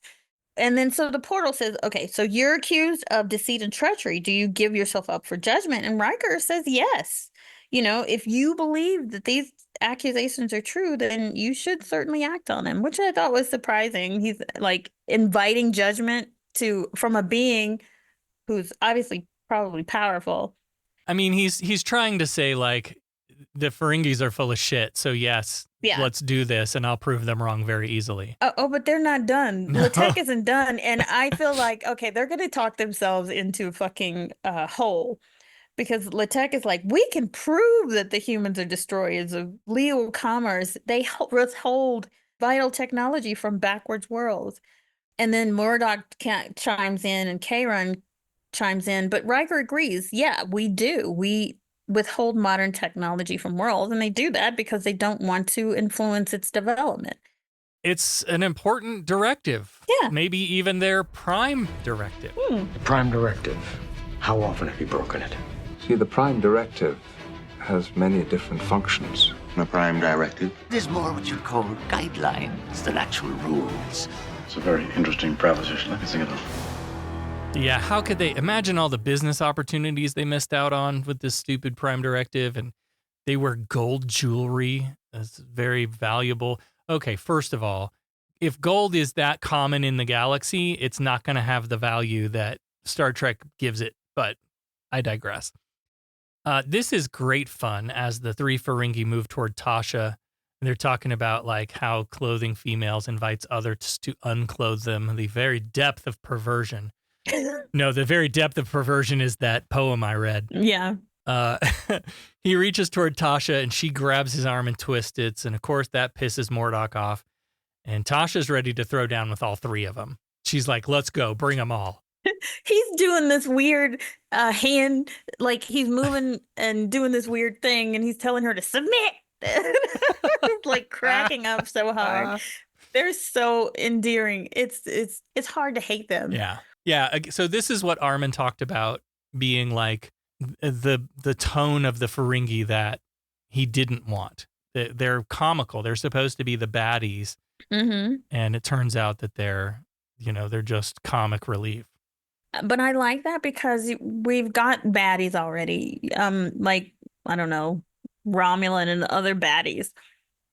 And then so the portal says, okay, so you're accused of deceit and treachery. Do you give yourself up for judgment? And Riker says yes. If you believe that these accusations are true, then you should certainly act on them, which I thought was surprising. He's like inviting judgment from a being who's obviously probably powerful. I mean, he's trying to say, like, the Ferengis are full of shit, so yes, let's do this, and I'll prove them wrong very easily. Oh, but they're not done. No. Latek isn't done, and I feel like, okay, they're going to talk themselves into a fucking hole, because Latek is like, we can prove that the humans are destroyers of legal commerce. They withhold vital technology from backwards worlds. And then Murdoch chimes in, and Karen chimes in, but Riker agrees. Yeah, we do. We withhold modern technology from worlds, and they do that because they don't want to influence its development. It's an important directive. Yeah. Maybe even their prime directive. The Prime Directive. How often have you broken it? See, the Prime Directive has many different functions. The Prime Directive? It is more what you'd call guidelines than actual rules. It's a very interesting proposition. I can see it all. Yeah, how could they imagine all the business opportunities they missed out on with this stupid Prime Directive? And they wear gold jewelry. That's very valuable. Okay, first of all, if gold is that common in the galaxy, it's not going to have the value that Star Trek gives it. But I digress. This is great fun as the three Ferengi move toward Tasha. And they're talking about like how clothing females invites others to unclothe them. The very depth of perversion. No, the very depth of perversion is that poem I read. Yeah. He reaches toward Tasha and she grabs his arm and twists it. And of course that pisses Murdoch off. And Tasha's ready to throw down with all three of them. She's like, let's go, bring them all. He's doing this weird hand, like he's moving and doing this weird thing, and he's telling her to submit. Like cracking up so hard. They're so endearing. It's hard to hate them. Yeah. Yeah. So this is what Armin talked about being like the tone of the Ferengi that he didn't want. They're comical. They're supposed to be the baddies. Mm-hmm. And it turns out that they're just comic relief. But I like that because we've got baddies already. Like, I don't know, Romulan and other baddies.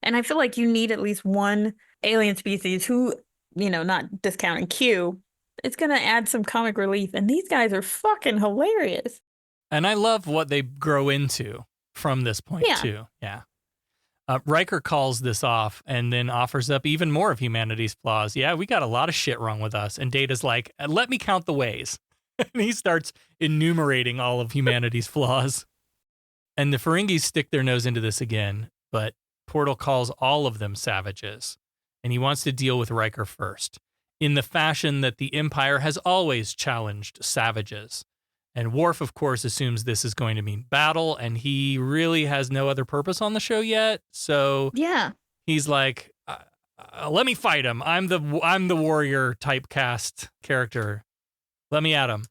And I feel like you need at least one alien species who, not discounting Q, it's going to add some comic relief. And these guys are fucking hilarious. And I love what they grow into from this point, too. Yeah. Riker calls this off and then offers up even more of humanity's flaws. Yeah, we got a lot of shit wrong with us. And Data's like, let me count the ways. And he starts enumerating all of humanity's flaws. And the Ferengis stick their nose into this again, but Portal calls all of them savages. And he wants to deal with Riker first, in the fashion that the Empire has always challenged savages. And Worf, of course, assumes this is going to mean battle, and he really has no other purpose on the show yet. So Yeah. he's like, let me fight him. I'm the warrior typecast character. Let me at him.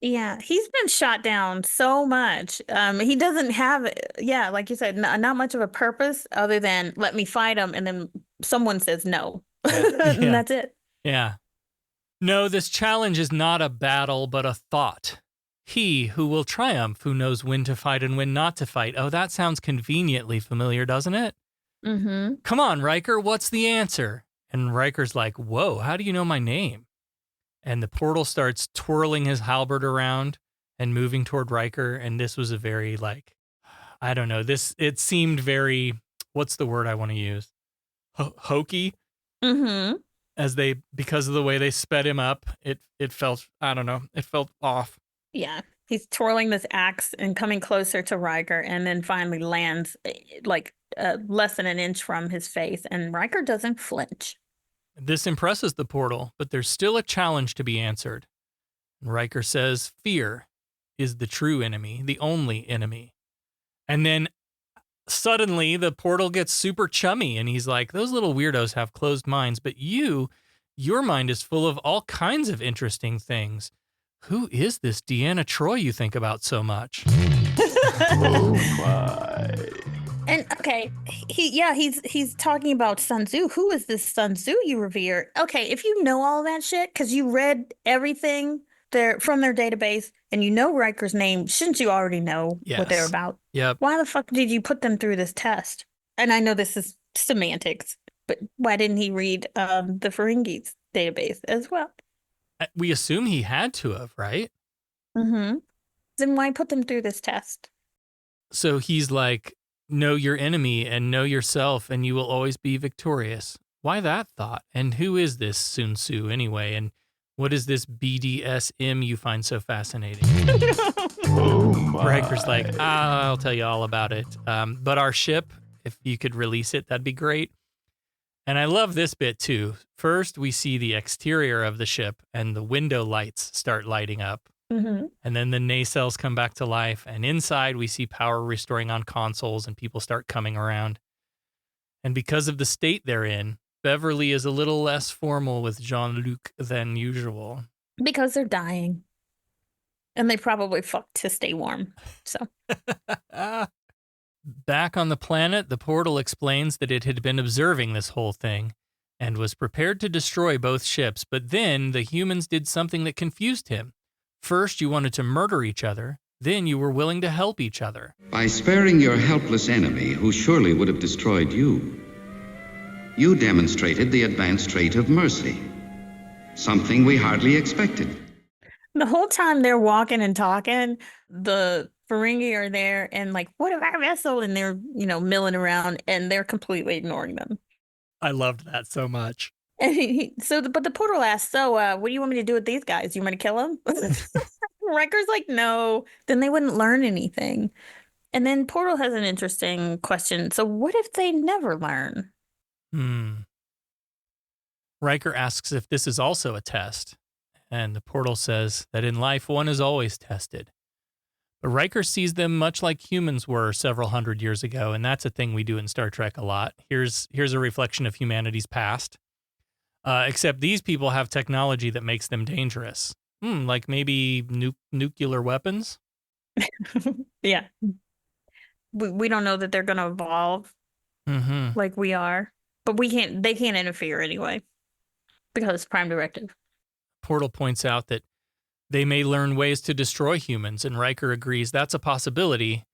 Yeah, he's been shot down so much. He doesn't have, like you said, not much of a purpose other than let me fight him, and then someone says no, and that's it. Yeah. No, this challenge is not a battle, but a thought. He who will triumph, who knows when to fight and when not to fight. Oh, that sounds conveniently familiar, doesn't it? Mm-hmm. Come on, Riker, what's the answer? And Riker's like, whoa, how do you know my name? And the portal starts twirling his halberd around and moving toward Riker. And this was a very, like, I don't know, it seemed very, what's the word I want to use? Hokey. Mm-hmm. Because of the way they sped him up, it felt, I don't know, it felt off. Yeah, he's twirling this axe and coming closer to Riker, and then finally lands like less than an inch from his face, and Riker doesn't flinch. This impresses the portal, but there's still a challenge to be answered. And Riker says, fear is the true enemy, the only enemy. And then suddenly the portal gets super chummy, and he's like, those little weirdos have closed minds, but your mind is full of all kinds of interesting things. Who is this Deanna Troi you think about so much? Oh my. And okay, he's talking about Sun Tzu. Who is this Sun Tzu you revere? Okay, if you know all that shit, because you read everything from their database and you know Riker's name, shouldn't you already know what they're about? Yep. Why the fuck did you put them through this test? And I know this is semantics, but why didn't he read the Ferengi's database as well? We assume he had to have, right? Mm-hmm. Then why put them through this test? So he's like, know your enemy and know yourself, and you will always be victorious. Why that thought? And who is this Sun Tzu anyway? And what is this BDSM you find so fascinating? Oh my. Riker's like, I'll tell you all about it. But our ship, if you could release it, that'd be great. And I love this bit too. First, we see the exterior of the ship and the window lights start lighting up. Mm-hmm. And then the nacelles come back to life. And inside, we see power restoring on consoles and people start coming around. And because of the state they're in, Beverly is a little less formal with Jean-Luc than usual. Because they're dying. And they probably fucked to stay warm. So. Back on the planet, the portal explains that it had been observing this whole thing and was prepared to destroy both ships, but then the humans did something that confused him. First, you wanted to murder each other, then you were willing to help each other. By sparing your helpless enemy, who surely would have destroyed you, you demonstrated the advanced trait of mercy, something we hardly expected. The whole time they're walking and talking, the Ferengi are there and like, what of our vessel? And they're, milling around and they're completely ignoring them. I loved that so much. And but the portal asks, so what do you want me to do with these guys? You want me to kill them? Riker's like, no. Then they wouldn't learn anything. And then Portal has an interesting question. So what if they never learn? Riker asks if this is also a test. And the portal says that in life, one is always tested. But Riker sees them much like humans were several hundred years ago, and that's a thing we do in Star Trek a lot. Here's a reflection of humanity's past. Except these people have technology that makes them dangerous. Like maybe nuclear weapons? Yeah. We don't know that they're going to evolve like we are. But they can't interfere anyway. Because it's Prime Directive. Portal points out that they may learn ways to destroy humans, and Riker agrees that's a possibility,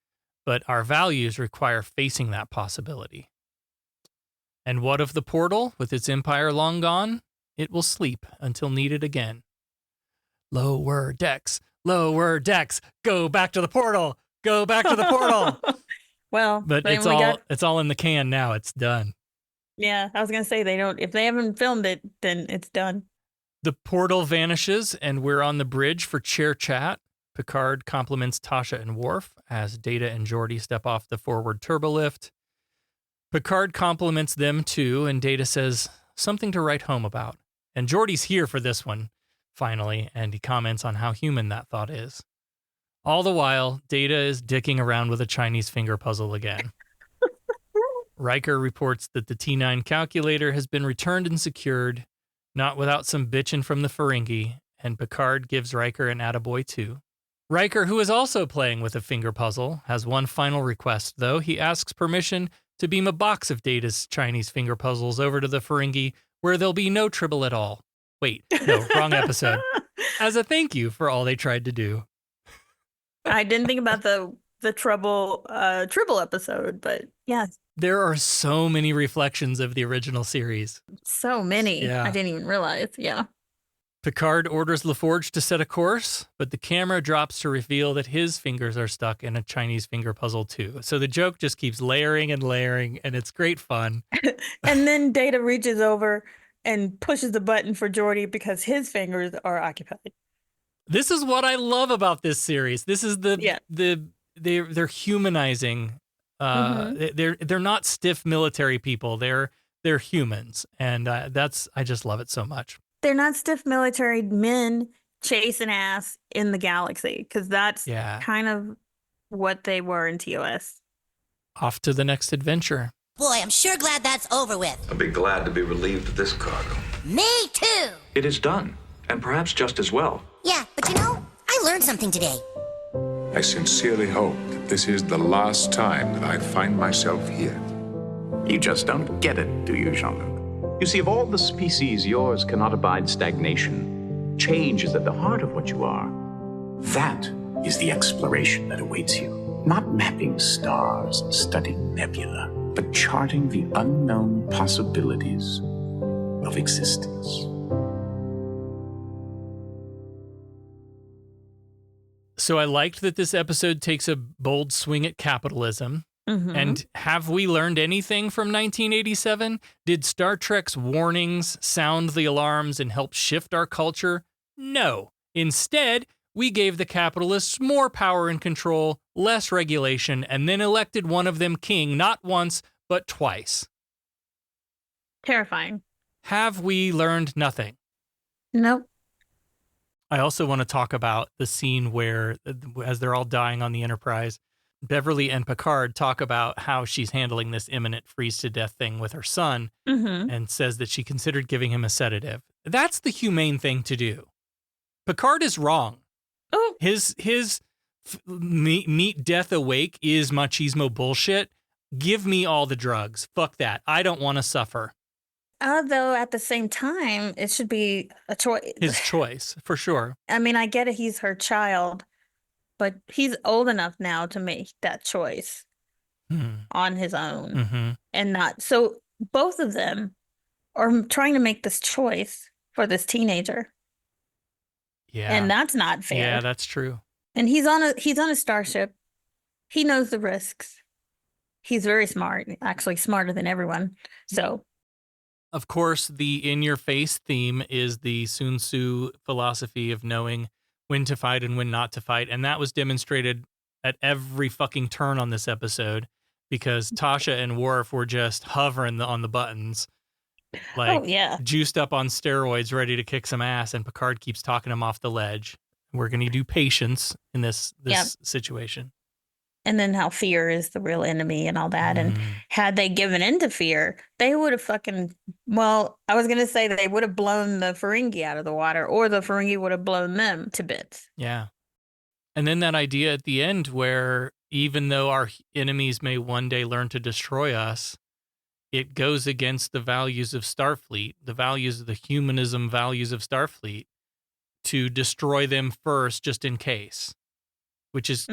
but our values require facing that possibility. And what of the portal, with its empire long gone? It will sleep until needed again. Lower decks, go back to the portal, go back to the portal. Well, but it's all in the can now, it's done. Yeah, I was going to say if they haven't filmed it, then it's done. The portal vanishes, and we're on the bridge for chair chat. Picard compliments Tasha and Worf as Data and Geordi step off the forward turbolift. Picard compliments them too, and Data says something to write home about. And Geordi's here for this one, finally, and he comments on how human that thought is. All the while, Data is dicking around with a Chinese finger puzzle again. Riker reports that the T9 calculator has been returned and secured, not without some bitching from the Ferengi, and Picard gives Riker an attaboy too. Riker, who is also playing with a finger puzzle, has one final request, though. He asks permission to beam a box of Data's Chinese finger puzzles over to the Ferengi, where there'll be no trouble at all. Wait, no, wrong episode. As a thank you for all they tried to do. I didn't think about the Tribble episode, but yeah. There are so many reflections of the original series. So many. Yeah. I didn't even realize. Yeah. Picard orders LaForge to set a course, but the camera drops to reveal that his fingers are stuck in a Chinese finger puzzle too. So the joke just keeps layering and layering, and it's great fun. And then Data reaches over and pushes the button for Geordi because his fingers are occupied. This is what I love about this series. This is they're humanizing. They're not stiff military people. They're humans, and I just love it so much. They're not stiff military men chasing ass in the galaxy, because that's kind of what they were in TOS. Off to the next adventure. Boy, I'm sure glad that's over with. I'll be glad to be relieved of this cargo. Me too. It is done, and perhaps just as well. Yeah, but you know, I learned something today. I sincerely hope that this is the last time that I find myself here. You just don't get it, do you, Jean-Luc? You see, of all the species, yours cannot abide stagnation. Change is at the heart of what you are. That is the exploration that awaits you. Not mapping stars and studying nebula, but charting the unknown possibilities of existence. So I liked that this episode takes a bold swing at capitalism. Mm-hmm. And have we learned anything from 1987? Did Star Trek's warnings sound the alarms and help shift our culture? No. Instead, we gave the capitalists more power and control, less regulation, and then elected one of them king, not once, but twice. Terrifying. Have we learned nothing? Nope. I also want to talk about the scene where, as they're all dying on the Enterprise, Beverly and Picard talk about how she's handling this imminent freeze-to-death thing with her son, and says that she considered giving him a sedative. That's the humane thing to do. Picard is wrong. Oh. His meet death awake is machismo bullshit. Give me all the drugs. Fuck that. I don't want to suffer. Although at the same time, it should be a choice. His choice, for sure. I mean, I get it. He's her child. But he's old enough now to make that choice on his own and not. So both of them are trying to make this choice for this teenager. Yeah. And that's not fair. Yeah, that's true. And he's on a starship. He knows the risks. He's very smart, actually smarter than everyone. So, of course, the in-your-face theme is the Sun Tzu philosophy of knowing when to fight and when not to fight. And that was demonstrated at every fucking turn on this episode because Tasha and Worf were just hovering on the buttons. Like, juiced up on steroids, ready to kick some ass. And Picard keeps talking him off the ledge. We're going to do patience in this situation. And then how fear is the real enemy and all that. And had they given in to fear, they would have I was going to say that they would have blown the Ferengi out of the water, or the Ferengi would have blown them to bits. Yeah. And then that idea at the end where even though our enemies may one day learn to destroy us, it goes against the values of Starfleet, the values of the humanism values of Starfleet, to destroy them first just in case. Which is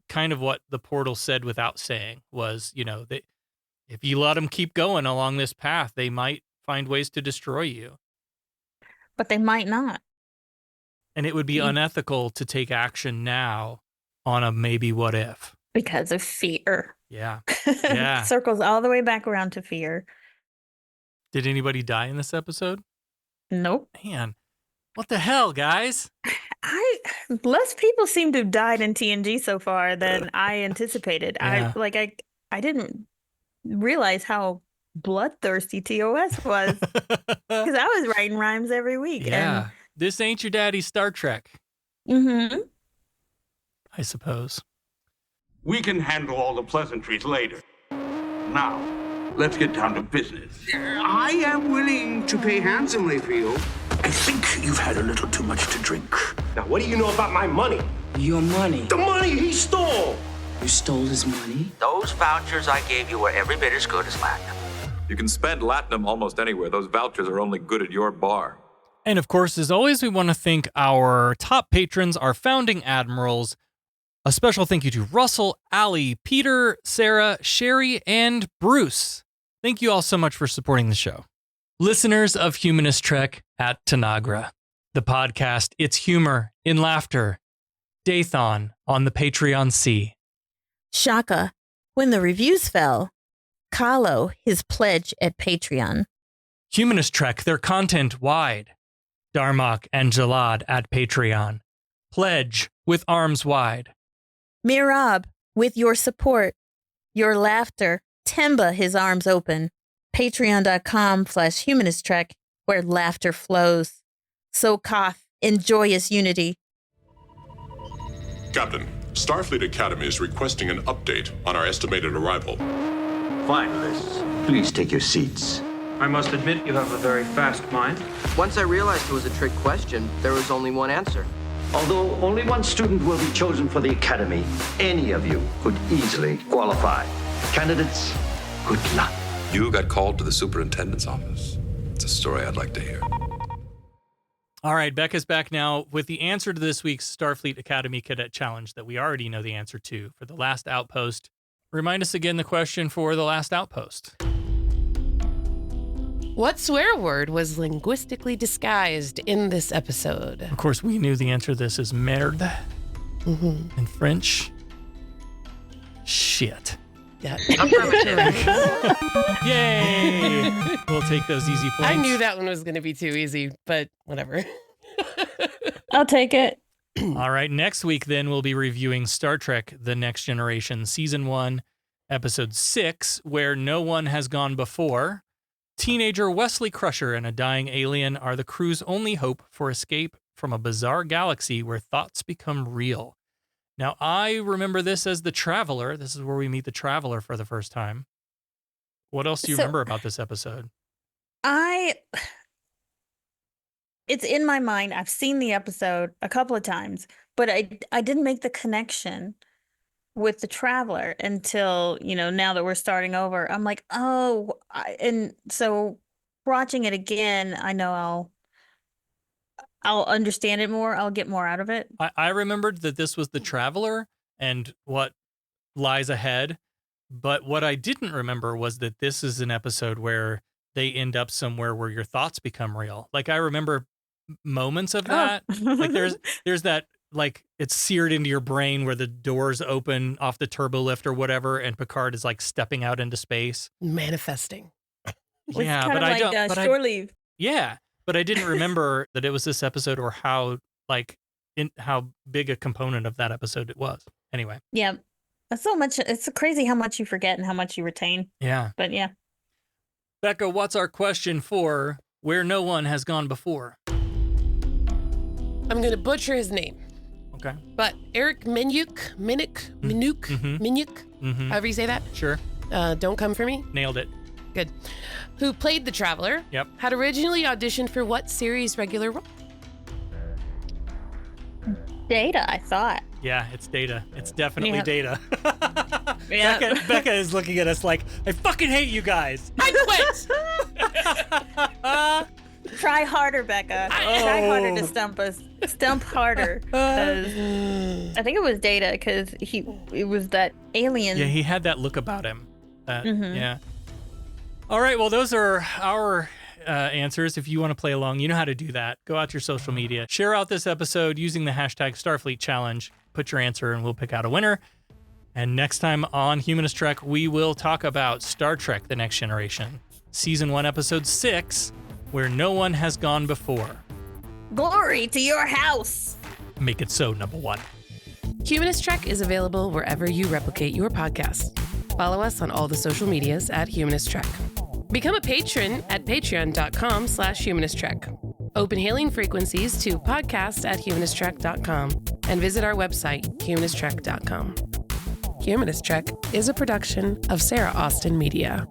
kind of what the portal said without saying was, if you let them keep going along this path, they might find ways to destroy you. But they might not. And it would be unethical to take action now on a maybe what if. Because of fear. Yeah. Yeah. Circles all the way back around to fear. Did anybody die in this episode? Nope. Man, what the hell, guys? Less people seem to have died in TNG so far than I anticipated. Yeah. I didn't realize how bloodthirsty TOS was because I was writing rhymes every week. Yeah, this ain't your daddy's Star Trek. I I suppose. We can handle all the pleasantries later. Now, let's get down to business. I am willing to pay handsomely for you. I think you've had a little too much to drink. Now, what do you know about my money? Your money. The money he stole! You stole his money? Those vouchers I gave you were every bit as good as Latinum. You can spend Latinum almost anywhere. Those vouchers are only good at your bar. And of course, as always, we want to thank our top patrons, our founding admirals. A special thank you to Russell, Allie, Peter, Sarah, Sherry, and Bruce. Thank you all so much for supporting the show. Listeners of Humanist Trek at Tanagra, the podcast, It's Humor in Laughter, Dathon on the Patreon Sea. Shaka, when the reviews fell. Kahlo, his pledge at Patreon. Humanist Trek, their content wide. Darmok and Jalad at Patreon. Pledge with arms wide. Mirab, with your support, your laughter, Temba, his arms open. Patreon.com/humanisttrek, where laughter flows. So Koth, in joyous unity. Captain, Starfleet Academy is requesting an update on our estimated arrival. Finalists, please take your seats. I must admit you have a very fast mind. Once I realized it was a trick question, there was only one answer. Although only one student will be chosen for the Academy, any of you could easily qualify. Candidates, good luck. You got called to the superintendent's office. It's a story I'd like to hear. All right, Becca's back now with the answer to this week's Starfleet Academy Cadet Challenge that we already know the answer to for the Last Outpost. Remind us again the question for the Last Outpost. What swear word was linguistically disguised in this episode? Of course, we knew the answer to this is merde in French. Shit. Yeah. Yay! We'll take those easy points. I knew that one was going to be too easy, but whatever. I'll take it. All right, next week then we'll be reviewing Star Trek The Next Generation, Season 1, Episode 6, Where No One Has Gone Before. Teenager Wesley Crusher and a dying alien are the crew's only hope for escape from a bizarre galaxy where thoughts become real. Now, I remember this as the Traveler. This is where we meet the Traveler for the first time. What else do you remember about this episode? It's in my mind. I've seen the episode a couple of times, but I didn't make the connection with the Traveler until, now that we're starting over. I'm like, and so watching it again, I know I'll understand it more. I'll get more out of it. I remembered that this was the Traveler and what lies ahead, but what I didn't remember was that this is an episode where they end up somewhere where your thoughts become real. Like, I remember moments of that. Like there's that, like, it's seared into your brain where the doors open off the turbo lift or whatever, and Picard is like stepping out into space, manifesting. Yeah, but I don't. Shore leave. Yeah, but I didn't remember that it was this episode or how big a component of that episode it was. Anyway. Yeah, that's so much. It's crazy how much you forget and how much you retain. Yeah, but yeah. Becca, what's our question for Where No One Has Gone Before? I'm going to butcher his name. Okay. But Eric Minuk, however you say that. Sure. Don't come for me. Nailed it. Good. Who played the Traveler. Yep. Had originally auditioned for what series regular role? Data, I thought. Yeah, it's Data. It's definitely Yep. Data. Yeah. Becca is looking at us like, I fucking hate you guys. I quit. Try harder, Becca. Try harder to stump us. Stump harder. 'Cause I think it was Data because it was that alien. Yeah, he had that look about him. Mhm. Yeah. All right, well, those are our answers. If you want to play along, you know how to do that. Go out to your social media. Share out this episode using the hashtag Starfleet Challenge. Put your answer and we'll pick out a winner. And next time on Humanist Trek, we will talk about Star Trek The Next Generation, Season 1, Episode 6, Where No One Has Gone Before. Glory to your house. Make it so, number one. Humanist Trek is available wherever you replicate your podcast. Follow us on all the social medias at Humanist Trek. Become a patron at patreon.com/humanisttrek. Open hailing frequencies to podcast@humanisttrek.com. and visit our website, humanisttrek.com. Humanist Trek is a production of Sarah Austin Media.